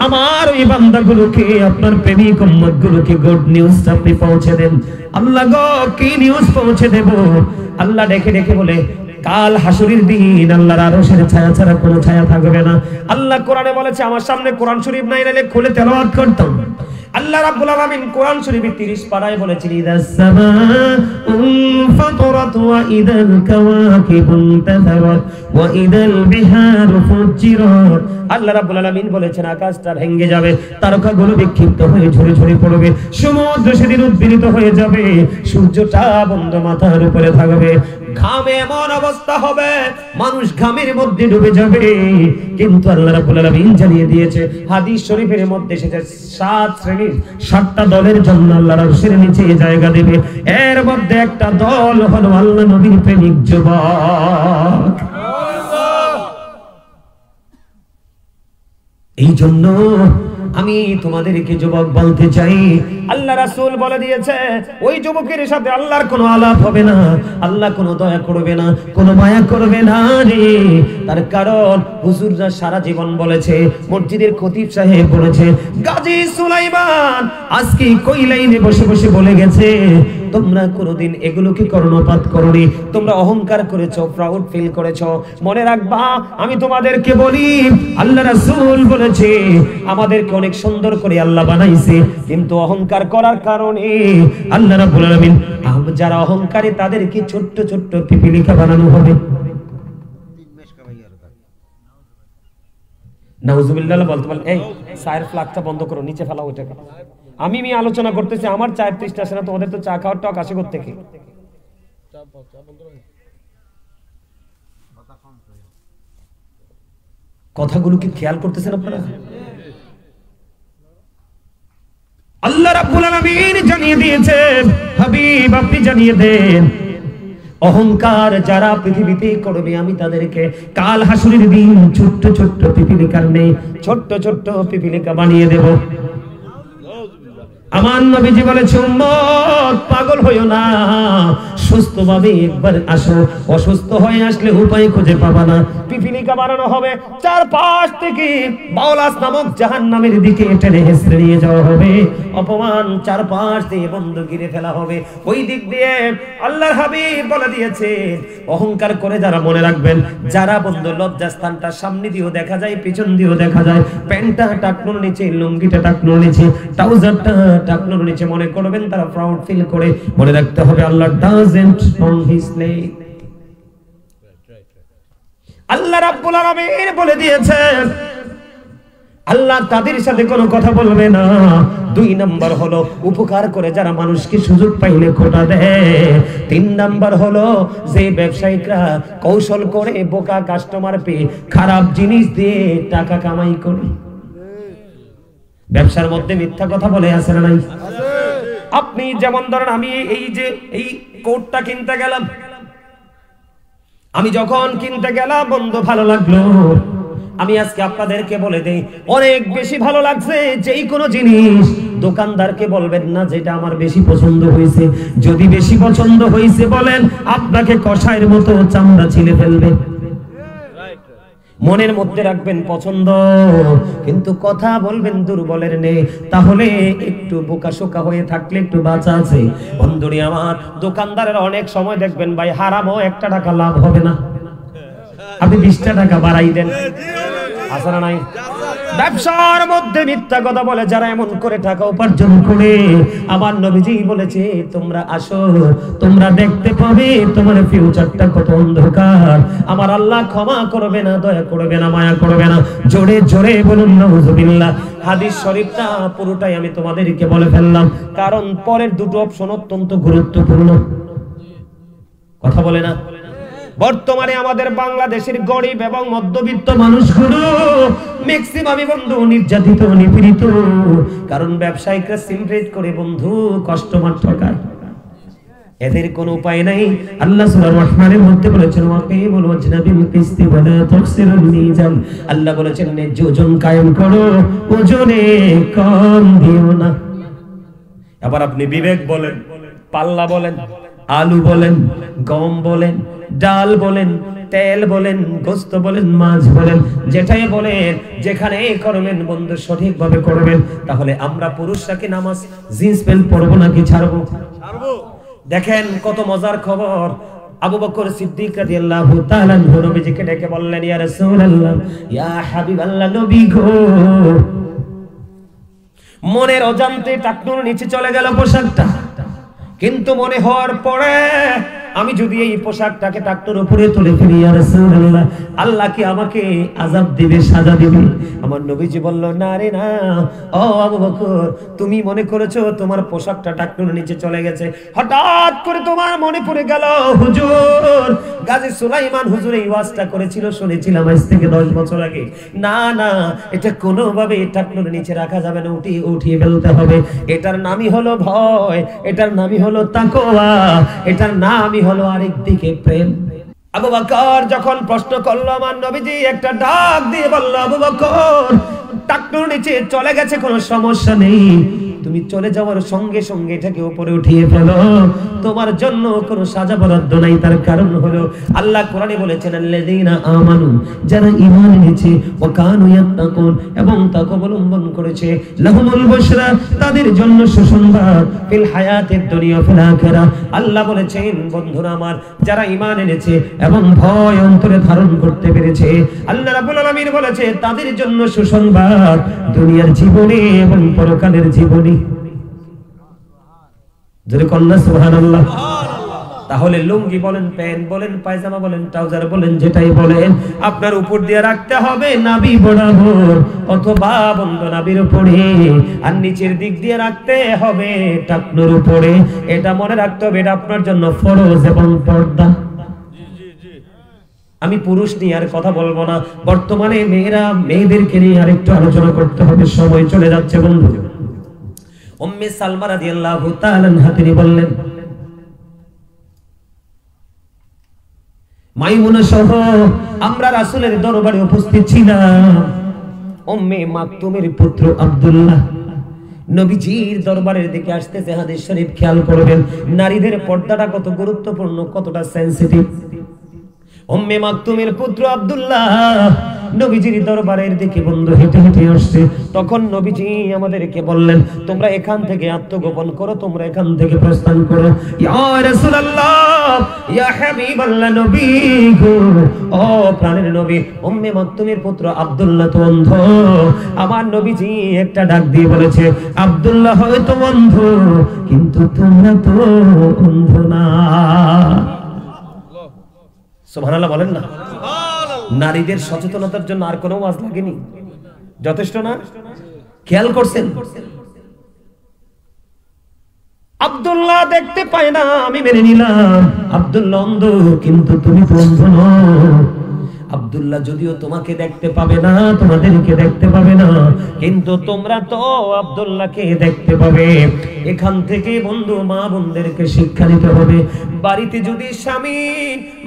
আমার ওই বান্দাগুলোকে, আপনার প্রেমিক উম্মতগুলোকে গুড নিউজ আপনি পৌঁছে দেন। আল্লাহ গো, কি নিউজ পৌঁছে দেব? আল্লাহ ডেকে ডেকে বলে কাল হাসরের দিন আল্লাহর আরশের ছায়া ছাড়া কোনো ছায়া থাকবে না। আল্লাহ কোরআনে বলেছে, আমার সামনে কোরআন শরীফ নাই, নাইলে খুলে তেলাওয়াত করতাম। আল্লাহ রাব্বুল আলামিন কোরআন শরীফে 30 পারায় বলেছেন ইদাস সামাউ ফাতারাত ওয়া ইদাল কাওয়াকিবুন তাসারাত ওয়া ইদাল বিহারু ফুজ্জিরাত। আল্লাহ রাব্বুল আলামিন বলেছেন আকাশটা ভেঙে যাবে, তারকাগুলো বিক্ষিপ্ত হয়ে ঝরে ঝরে পড়বে, সমুদ্র সেদিন উদ্বেলিত হয়ে যাবে, সূর্যটা বন্ধ মাথার উপরে থাকবে, ঘামে এমন অবস্থা হবে মানুষ ঘামের মধ্যে ডুবে যাবে। কিন্তু আল্লাহ রাব্বুল আলামিন জানিয়ে দিয়েছে, হাদিস শরীফের মধ্যে এসেছে 7 শ্রেণীর 7টা দলের জন্য আল্লাহর আরশের নিচে জায়গা দেবে। এর মধ্যে একটা দল হলো আল্লাহ নবীর প্রেমিক যুবক। এই জন্য আমি তোমাদেরকে যুবক বলতে চাই, আল্লাহ রাসূল বলে দিয়েছে ওই যুবকের সাথে আল্লাহর কোনো আলাপ হবে না, আল্লাহ কোনো দয়া করবে না, কোনো মায়া করবে না রে। তার কারণ হুজুররা সারা জীবন বলেছে, মসজিদের খতিব সাহেব বলেছে, গাজী সুলাইমান আজকে কই লাইনে বসে বসে বলে গেছে তোমরা কোনোদিন এগুলোকে কর্ণপাত করোনি, তোমরা অহংকার করেছো, প্রাউড ফিল করেছো। মনে রাখবা, আমি তোমাদেরকে বলি, আল্লাহ রাসূল বলেছে আমাদেরকে অনেক সুন্দর করে আল্লাহ বানাইছে, কিন্তু অহংকার করার কারণে আল্লাহ রাব্বুল আলামিন যারা অহংকারী তাদেরকে ছোট্ট ছোট্ট পিপীলিকা বানানো হবে। নাউজুবিল্লাহ বলতে বল, এই চায়ের ফ্লাগটা বন্ধ করো, নিচে ফেলাও ওটাকে। আমি আলোচনা করতেছি, আমার চায়ের তৃষ্ণা আসে না, তোমাদের তো চা খাওয়ার টক আসে কোত্থেকে? কথাগুলো কি খেয়াল করতেছেন আপনারা? আল্লাহ রাব্বুল আলামিন জানিয়ে দিয়েছেন, হাবিব আপনি জানিয়ে দেন, অহংকার যারা পৃথিবীতে করবে আমি তাদেরকে কাল হাসুরের দিন ছোট্ট ছোট্ট পিপীলিকার নেই ছোট্ট ছোট্ট পিপীলিকা বানিয়ে দেব। আমার নবীজি বলেছে, উম্মত পাগল হইও না, সুস্থভাবে একবার আসো, অসুস্থ হয়ে আসলে উপায় খুঁজে পাবা না। পিপীলিকা বানানো হবে, চারপাশ থেকে বাউলাস নামক জাহান্নামের দিকে টেনে হেসড়ে নিয়ে যাওয়া হবে, অপমান চারপাশ দিয়ে বন্ধ ঘিরে ফেলা হবে। ওই দিক দিয়ে আল্লাহর হাবিব বলে দিয়েছে, অহংকার করে যারা, মনে রাখবেন, যারা বন্ধ লজ্জাস্থানটা সামনে দিয়েও দেখা যায়, পিছন দিয়েও দেখা যায়, প্যান্টটা টাকনোর নিচে, লুঙ্গিটা টাকনোর নিচে, ট্রাউজারটা টাকনোর নিচে, মনে করবেন তারা প্রাউড ফিল করে। মনে রাখতে হবে, আল্লাহ ডাজন্ট অন হিজ লেগ। আল্লাহ রাব্বুল আলামিন বলে দিয়েছেন, আল্লাহ তাদের সাথে কোনো কথা বলবে না। 2 নাম্বার হলো উপকার করে যারা মানুষকে সুযোগ পাইলে খোটা দেয়। 3 নাম্বার হলো যে ব্যবসায়িকরা কৌশল করে বোকা কাস্টমার পেয়ে খারাপ জিনিস দিয়ে টাকা কামাই করে। ব্যবসার মধ্যে মিথ্যা কথা বলে আছে না নাই? আপনি যেমন ধরেন, আমি এই কোটটা কিনতে গেলাম, আমি যখন কিনতে গেলাম বন্ধু ভালো লাগলো, আমি আজকে আপনাদেরকে বলে দেই, অনেক বেশি ভালো লাগছে যেই কোনো জিনিস দোকানদারকে বলবেন না যেটা আমার বেশি পছন্দ হয়েছে। যদি বেশি পছন্দ হয়েছে বলেন, আপনাকে কষায়ের মতো চামড়া ছিলে ফেলবে। মনের মধ্যে রাখবেন পছন্দ, কিন্তু কথা বলবেন দুর্বলের নেই, তাহলে একটু বোকাশোকা হয়ে থাকলে একটু বাঁচা আছে। বন্ধুরি আমার, দোকানদারের অনেক সময় দেখবেন ভাই হারামও 1 টাকা লাভ হবে না, আপনি 20 টাকা বাড়াই দেন, আছে না নাই? ব্যবসার মধ্যে মিথ্যা কথা বলে যারা এমন করে টাকা উপার্জন করে, আমার নবীজি বলেছে, তোমরা আসো, তোমরা দেখতে পাবে তোমার ফিউচারটা কত অন্ধকার। আমার আল্লাহ ক্ষমা করবে না, দয়া করবে না, মায়া করবে না। জোরে জোরে বলুন নাউজুবিল্লাহ। হাদিস শরীফটা পুরোটাই আমি তোমাদেরকে বলে ফেললাম, কারণ পরের 2টো অপশন অত্যন্ত গুরুত্বপূর্ণ। কথা বলে না? বর্তমানে আমাদের বাংলাদেশের গরিব এবং মধ্যবিত্ত মানুষগুলো ম্যাক্সিমামই বন্ধু নির্যাতিত, নিপীড়িত, কারণ ব্যবসায়িকরা সিমপ্রেট করে বন্ধু কাস্টমার ঠকায়, এদের কোনো উপায় নাই। আল্লাহ সূরা রহমানের মধ্যে বলেছেন, ওয়াকিমুল ওয়াজনা বিল কিসতি ওয়া লা তুখসিরুল মিজান। আল্লাহ বলেছেন, ন্যায্য ওজন কায়েম করো, ওজনে কম দিও না। আবার আপনি বিবেক বলেন, পাল্লা বলেন, আলু বলেন, গম বলেন, ডাল বলেন, তেল বলেন, গোস্ত বলেন, মাছ বলেন, যেটাই বলেন, যেখানে করবেন বন্ধু সঠিকভাবে করবেন। তাহলে আমরা পুরুষরা কি নামাজ জিন্স প্যান্ট পরবো নাকি ছাড়বো? দেখেন কত মজার খবর। আবু বকর সিদ্দিক রাদিয়াল্লাহু তাআলা নবীজিকে ডেকে বললেন, ইয়া রাসূলুল্লাহ, ইয়া হাবিবাল্লাহ, নবী গো, মনের অজান্তে টাকনুর নিচে চলে গেল পোশাকটা, কিন্তু মনে হওয়ার পরে আমি যদি এই পোশাকটাকে টাকনুর উপরে তুলে ফেলি, ইয়া রাসূলুল্লাহ, আল্লাহ কি আমাকে আযাব দিবে, সাজা দিবে? আমার নবীজি বলল, না রে না, ও আবু বকর, তুমি মনে করেছো তোমার পোশাকটা টাকনুর নিচে চলে গেছে, হঠাৎ করে তোমার মনে পড়ে গেল হুজুর গাজী সুলাইমান হুজুর এই ওয়াজটা করেছিল, শুনেছিলাম আজ থেকে 10 বছর আগে। না না, এটা কোনোভাবে টাকনুর নিচে রাখা যাবে না, উঠিয়ে ফেলতে হবে। এটার নামই হলো ভয়, এটার নামই হলো তাকওয়া, এটার নামই হলো আরেক দিকে প্রেম। আবু বকর যখন প্রশ্ন করলো, আমার নবীজি একটা ডাক দিয়ে বলল, আবু বকর, টাকনুর নিচে চলে গেছে, কোনো সমস্যা নেই, তুমি চলে যাওয়ার সঙ্গে সঙ্গে এটাকে উপরে উঠিয়ে ফেলো, তোমার জন্য কোনো সাজা বরাদ্দ নাই। তার কারণ হলো আল্লাহ কোরআনে বলেছেন আল্লাযীনা আমানু, যারা ঈমান এনেছে, ওয়া কানু ইয়াত্তাকুন, এবং তাকওয়া অবলম্বন করেছে, লাহুমুল বুশরা, তাদের জন্য সুসংবাদ, ফিল হায়াতিদ দুনিয়া ফিল আখিরাহ। আল্লাহ বলেছেন বন্ধুরা আমার, যারা ঈমান এনেছে এবং ভয় অন্তরে ধারণ করতে পেরেছে, আল্লাহ রাব্বুল আলামিন বলেছে তাদের জন্য সুসংবাদ দুনিয়ার জীবনে এবং পরকালের জীবনে। যদি কন্যা সুবহানাল্লাহ। তাহলে লুঙ্গি বলেন, প্যান্ট বলেন, পায়জামা বলেন, ট্রাউজার বলেন, যেটাই বলেন, আপনার উপর দিয়ে রাখতে হবে নাভি বরাবর, অথবা বন্ধ নাভির উপরে, আর নিচের দিক দিয়ে রাখতে হবে টাকনুর উপরে। এটা মনে রাখতে হবে, এটা আপনার জন্য ফরজ এবং পর্দা। আমি পুরুষ নিয়ে আর কথা বলবো না, বর্তমানে মেয়েদেরকে নিয়ে আরেকটু আলোচনা করতে হবে, সময় চলে যাচ্ছে বন্ধু। উম্মে সালমা রাদিয়াল্লাহু তাআলা আনহা তিনি বললেন, মাইমুনা সহ আমরা রাসূলের দরবারে উপস্থিত ছিলাম। উম্মে মাকতুমের পুত্র আব্দুল্লাহ নবীজির দরবারের দিকে আসতেছে। হাদিস শরীফ খেয়াল করবেন, নারীদের পর্দাটা কত গুরুত্বপূর্ণ, কতটা সেনসিটিভ। উম্মে মাকতুমের পুত্র আব্দুল্লাহ নবীজির দরবারের দিকে বন্ধু হেঁটে হেঁটে আসছে। তখন নবীজি আমাদেরকে বললেন, তোমরা এখান থেকে আত্মগোপন করো, তোমরা এখান থেকে প্রস্থান করো। ইয়া রাসূলুল্লাহ, ইয়া হাবিবাল্লাহ, নবী গো, ও প্রাণের নবী। উম্মে মাকতুমের পুত্র আব্দুল্লাহ তো অন্ধ। আমার নবীজি একটা ডাক দিয়ে বলেছে, আব্দুল্লাহ হয়তো অন্ধ, কিন্তু তোমরা তো অন্ধ না। সুবহানাল্লাহ বলেন না। নারীদের সচেতনতার জন্য আর কোনো ওয়াজ লাগেনি, যথেষ্ট না? খেয়াল করছেন, আব্দুল্লাহ দেখতে পায় না, আমি মেনে নিলাম আব্দুল্লাহ অন্ধ, কিন্তু তুমি তো অন্ধ নও। আব্দুল্লাহ যদিও তোমাকে দেখতে পাবে না, তোমাদেরকে দেখতে পাবে না, কিন্তু তোমরা তো আব্দুল্লাহকে দেখতে পাবে। এখান থেকে বন্ধু মা বোনদেরকে শিক্ষা দিতে হবে। বাড়িতে যদি স্বামী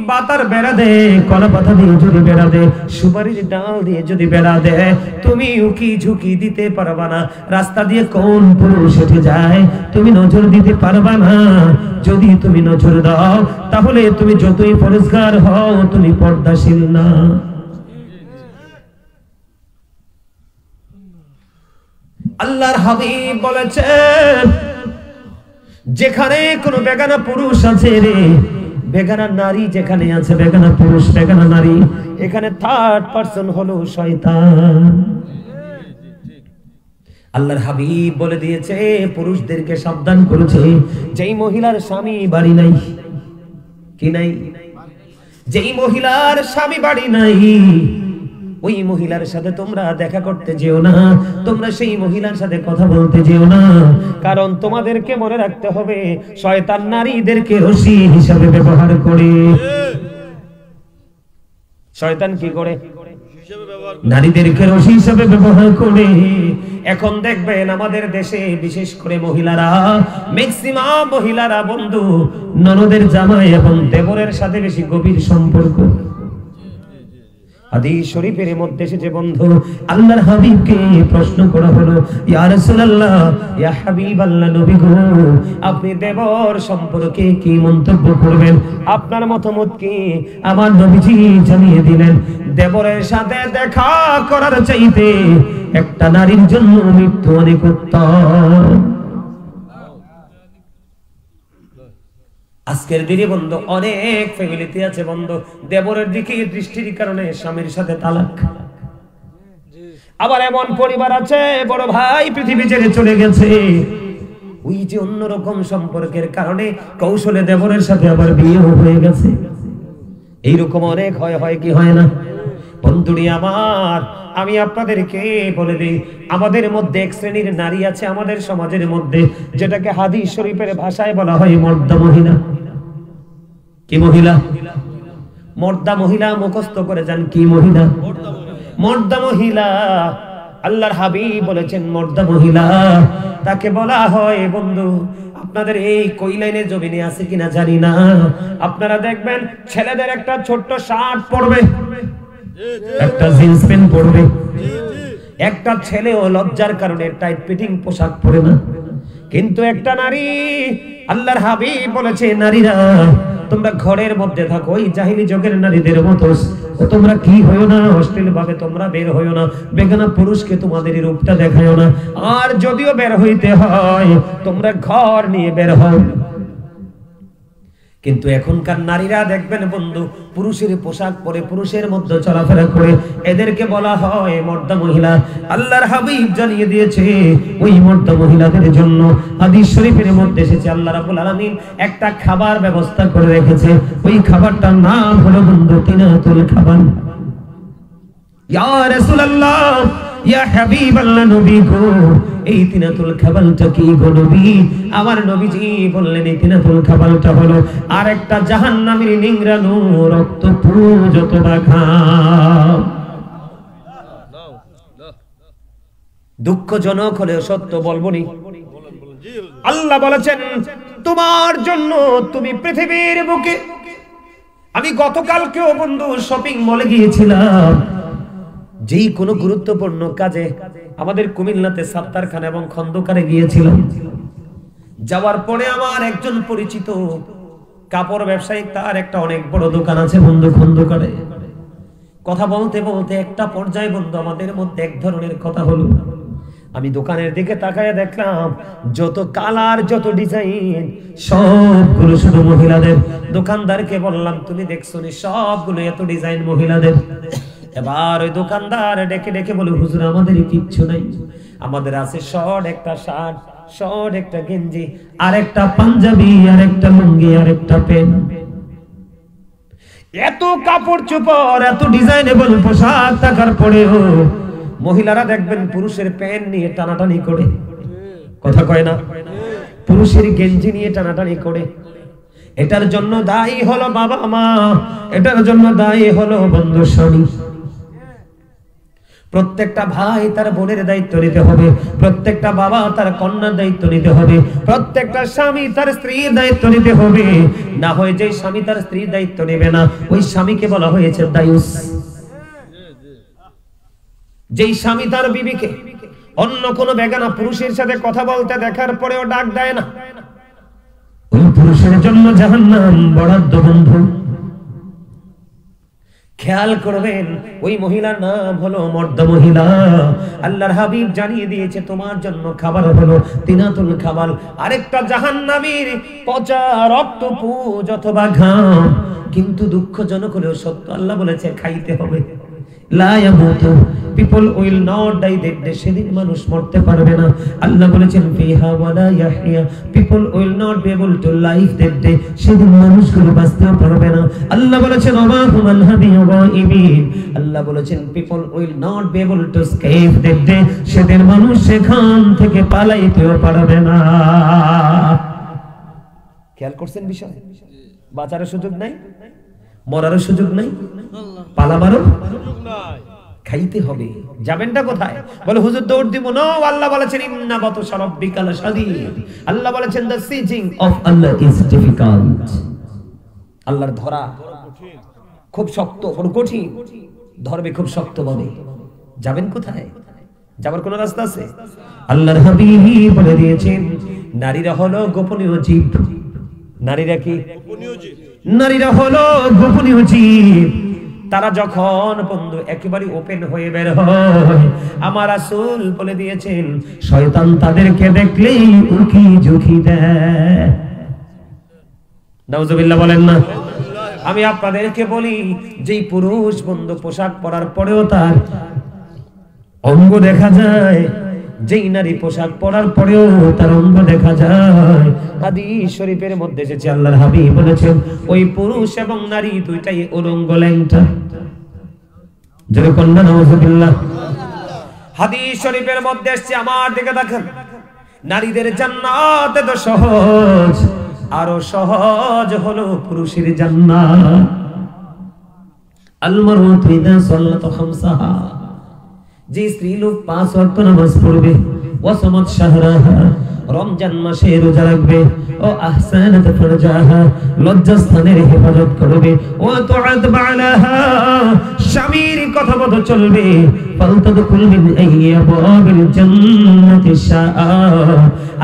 বাতার বেড়া দেয়, কলা পাতা দিয়ে যদি বেড়া দেয়, সুপারির ডাল দিয়ে যদি বেড়া দেয়, তুমি উকি ঝুঁকি দিতে পারবা না। রাস্তা দিয়ে কোন পুরুষ হেঁটে যায় তুমি নজর দিতে পারবা না। যদি তুমি নজর দাও, তাহলে তুমি যতই পরিষ্কার হও, তুমি পর্দাশীল না। আল্লাহর হাবিব বলেছেন, যেখানে কোনো বেগানা পুরুষ আছে রে, বেগানা নারী যেখানে আছে, বেগানা পুরুষ, বেগানা নারী, এখানে থার্ড পারসন হলো শয়তান। আল্লাহর হাবিব বলে দিয়েছে, পুরুষদেরকে সাবধান করেছে, যেই মহিলার স্বামী বাড়ি নাই, কি নাই, যেই মহিলার স্বামী বাড়ি নাই, ওই মহিলার সাথে তোমরা দেখা করতে যেও না, তোমরা সেই মহিলার সাথে কথা বলতে যেও না। কারণ তোমাদেরকে মনে রাখতে হবে, শয়তান নারীদেরকে রশি হিসাবে ব্যবহার করে। শয়তান কি করে? নারীদেরকে রশি হিসাবে ব্যবহার করে। এখন দেখবেন আমাদের দেশে বিশেষ করে মহিলারা, ম্যাক্সিমাম মহিলারা বন্ধু ননদের জামাই এবং দেবরের সাথে বেশি গভীর সম্পর্ক। হাদিস শরীফের মধ্যে এসেছে বন্ধু, আল্লাহর হাবিবকে প্রশ্ন করা হলো, ইয়া রাসূলুল্লাহ, ইয়া হাবিবাল্লাহ, নবী গো, আপনি দেবর সম্পর্কে কি মন্তব্য করবেন? আপনার মতামত কি? আমার নবীজি জানিয়ে দিলেন, দেবরের সাথে দেখা করার চাইতে একটা নারীর জন্য মৃত্যু অনেক উত্তম। আজকের দিনে বন্ধু অনেক ফ্যামিলিতে আছে বন্ধু, দেবরের দিকে দৃষ্টির কারণে স্বামীর সাথে তালাক। আবার এমন পরিবার আছে, বড় ভাই পৃথিবী ছেড়ে চলে গেছে, ওই যে অন্যরকম সম্পর্কের কারণে কৌশলে দেবরের সাথে আবার বিয়ে হয়ে গেছে। এইরকম অনেক হয় কি হয় না? বন্ধুরি আমার, আমি আপনাদেরকে বলে দিই, আমাদের মধ্যে এক শ্রেণীর নারী আছে আমাদের সমাজের মধ্যে, যেটাকে হাদিস শরীফের ভাষায় বলা হয় মর্দা মহিলা। কি মহিলা? মর্দা মহিলা। মুখস্থ করে যান, কি মহিলা? মর্দা মহিলা। আল্লাহর হাবিব বলেছেন মর্দা মহিলা তাকে বলা হয় বন্ধু। আপনাদের এই কইলাইনের জমিনে আছে কিনা জানি না, আপনারা দেখবেন ছেলেদের একটা ছোট্ট শার্ট পরবে, একটা জিন্স প্যান্ট পরবে, একটা ছেলেও লজ্জার কারণে টাইট ফিটিং পোশাক পরে না। কিন্তু একটা নারী, আল্লাহর হাবিব বলেছে, নারীরা তোমরা ঘরের মধ্যে থাকো, ওই জাহিলি যুগের নারীদের মতো তোমরা কি হইও না, অশ্লীল ভাবে তোমরা বের হইও না, বেগানা পুরুষকে তোমাদের রূপটা দেখাইও না, আর যদিও বের হইতে হয় তোমরা ঘর নিয়ে বের হও। কিন্তু এখনকার নারীরা দেখবেন বন্ধু, পুরুষের পোশাক পরে পুরুষের মধ্যে চলাফেরা করে, এদেরকে বলা হয় মর্দা মহিলা। আল্লাহর হাবিব জানিয়ে দিয়েছে ওই মর্দা মহিলাদের জন্য হাদিস শরীফের মধ্যে এসেছে, আল্লাহ রাব্বুল আলামিন একটা খাবার ব্যবস্থা করে রেখেছে, ওই খাবারটার নাম হলো বন্ধু তিনাতুল খাবার। ইয়া রাসূলুল্লাহ, ইয়া হাবিবাল্লাহ, নবী গো, এই তিনাতুল খাবারটা কি গো নবী? আমার নবীজি বললেন, এই তিনাতুল খাবারটা হলো আরেকটা জাহান্নামের নিংড়ানো রক্ত পুজত ঘাম। দুঃখজনক হলেও সত্য বলবনি, আল্লাহ বলেছেন তোমার জন্য, তুমি পৃথিবীর বুকে, আমি গতকালকেও বন্ধু শপিং মলে গিয়েছিলাম, যেই কোনো গুরুত্বপূর্ণ কাজে আমাদের কুমিল্লাতে সাত্তারখানা এবং খন্দকারে গিয়েছিলাম। যাওয়ার পরে আমার একজন পরিচিত কাপড় ব্যবসায়ী, তার একটা অনেক বড় দোকান আছে বন্ধু খন্দকারে। কথা বলতে বলতে একটা পর্যায়ে বন্ধু আমাদের মধ্যে এক ধরনের কথা হলো। আমি দোকানের দিকে তাকায় দেখলাম যত কালার, যত ডিজাইন, সবগুলো শুধু মহিলাদের। দোকানদারকে বললাম, তুমি দেখছো নি সবগুলো এত ডিজাইন মহিলাদের? এবার ওই দোকানদার ডেকে ডেকে বলে, হুজুর আমাদের কিচ্ছু নাই, আমাদের আছে শর্ট একটা শার্ট, শর্ট একটা গেঞ্জি, আর একটা পাঞ্জাবি, আর একটা লুঙ্গি, আর একটা প্যান্ট। এত কাপড় চোপড়, এত ডিজাইনেবল পোশাক থাকার পরেও মহিলারা দেখবেন পুরুষের প্যান্ট নিয়ে টানাটানি করে, কথা কয় না, পুরুষের গেঞ্জি নিয়ে টানাটানি করে। এটার জন্য দায়ী হলো বাবা মা, এটার জন্য দায়ী হলো বন্ধু স্বামী। প্রত্যেকটা ভাই তার বোনের দায়িত্ব নিতে হবে, প্রত্যেকটা বাবা তার কন্যার দায়িত্ব নিতে হবে, প্রত্যেকটা স্বামী তার স্ত্রীর দায়িত্ব নিতে হবে। না হয় যে স্বামী তার স্ত্রীর দায়িত্ব নেবে না, ওই স্বামীকে বলা হয়েছে দায়ুস। যেই স্বামী তার বিবিকে অন্য কোন বেগানা পুরুষের সাথে কথা বলতে দেখার পরেও ডাক দেয় না, ওই পুরুষের জন্য জাহান্নাম বরাদ্দ বন্ধু। খেয়াল করবেন, ওই মহিলার নাম হলো মর্দা মহিলা। আল্লাহর হাবিব জানিয়ে দিয়েছে তোমার জন্য খাবার হলো তিনাতুল খাবার, আরেকটা জাহান্নামীর পচা রক্ত পুজ অথবা ঘাম। কিন্তু দুঃখজনক হলেও সত্য, আল্লাহ বলেছে খাইতে হবে। লা ইয়ামুতু, people will not die that day, সেদিন মানুষ মরতে পারবে না। আল্লাহ বলেছেন ফিহা ওয়ালা ইয়াহইয়া, people will not be able to live that day, সেদিন মানুষগুলো বাঁচতে পারবে না। আল্লাহ বলেছেন ওয়া হুমাল হাবিয়ু গায়িবিন, আল্লাহ বলেছেন people will not be able to escape that day, সেদিন মানুষ সেখান থেকে পালাইতেও পারবে না। খেয়াল করছেন বিষয়? বাঁচার সুযোগ নাই, মরার সুযোগ নাই, পালাবারও সুযোগ নাই, খাইতে হবে। যাবেনটা কোথায়? বলে হুজুর দৌড় দিব না। আল্লাহ বলেছেন ইন্না বাতশা রাব্বিকা লাশাদীদ, আল্লাহ বলেছেন the sieging of Allah is difficult, আল্লাহর ধরা খুব শক্ত, বড় কঠিন, ধরবে খুব শক্ত ভাবে। যাবেন কোথায়? যাবার কোন রাস্তা আছে? আল্লাহর হাবিব বলে দিয়েছেন নারীরা হলো গোপনীয় জীব। নারীরা কি গোপনীয় জীব? নারীরা হলো গোপনীয় জীব। তারা যখন বন্ধু একেবারে ওপেন হয়ে বের হয়, আমার রাসূল বলে দিয়েছেন শয়তান তাদেরকে দেখলেই উকি ঝুঁকি দেয়। নাউজুবিল্লাহ বলেন না। আমি আপনাদেরকে বলি, যেই পুরুষ বন্ধু পোশাক পরার পরেও তার অঙ্গ দেখা যায়, যেই নারী পোশাক পরার পরেও তার অঙ্গ দেখা যায়, হাদিস শরীফের মধ্যে এসেছে আল্লাহর হাবিব বলেছেন ওই পুরুষ এবং নারী দুইটাই উলঙ্গ ল্যাংটা। যদি কন্যা নাউজুবিল্লাহ। হাদিস শরীফের মধ্যে এসেছে, আমার দিকে দেখেন, নারীদের জান্নাত এত সহজ, আরো সহজ হলো পুরুষের জান্নাত। আল মারউতু ইযা সাল্লাত খামসাহা, যে স্ত্রী লোক 5 ওয়াক্ত নামাজ পড়বে, ওয়াসামাত শাহরাহা, রমজান মাসে রোজা রাখবে, ও আহসানাত ফারজাহা, লজ্জাস্থানের হেফাজত করবে, ও তুআদ বালাহা, স্বামীর কথা মতো চলবে ফালতাদখুল মিন আইয়াবাবিল জান্নাতি শাআ।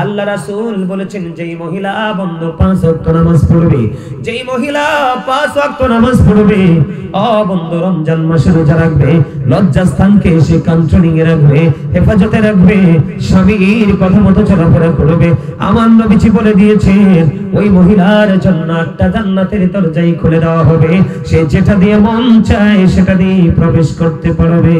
আল্লাহ রাসূল বলেছেন যেই মহিলা বন্ধু 5 ওয়াক্ত নামাজ পড়বে, যেই মহিলা 5 ওয়াক্ত নামাজ পড়বে, বন্ধু রমজান মাসে রোজা রাখবে, লজ্জাস্থানকে সে কন্ট্রোলিং এ রাখবে, হেফাজতে রাখবে, স্বামীর কথা মতো চলাফেরা করবে, আমার নবীজি বলে দিয়েছেন ওই মহিলার জন্য 8টা জান্নাতের দরজাই খুলে দেওয়া হবে, সে যেটা দিয়ে মন চায় সেটা দিয়ে প্রবেশ করতে পারবে।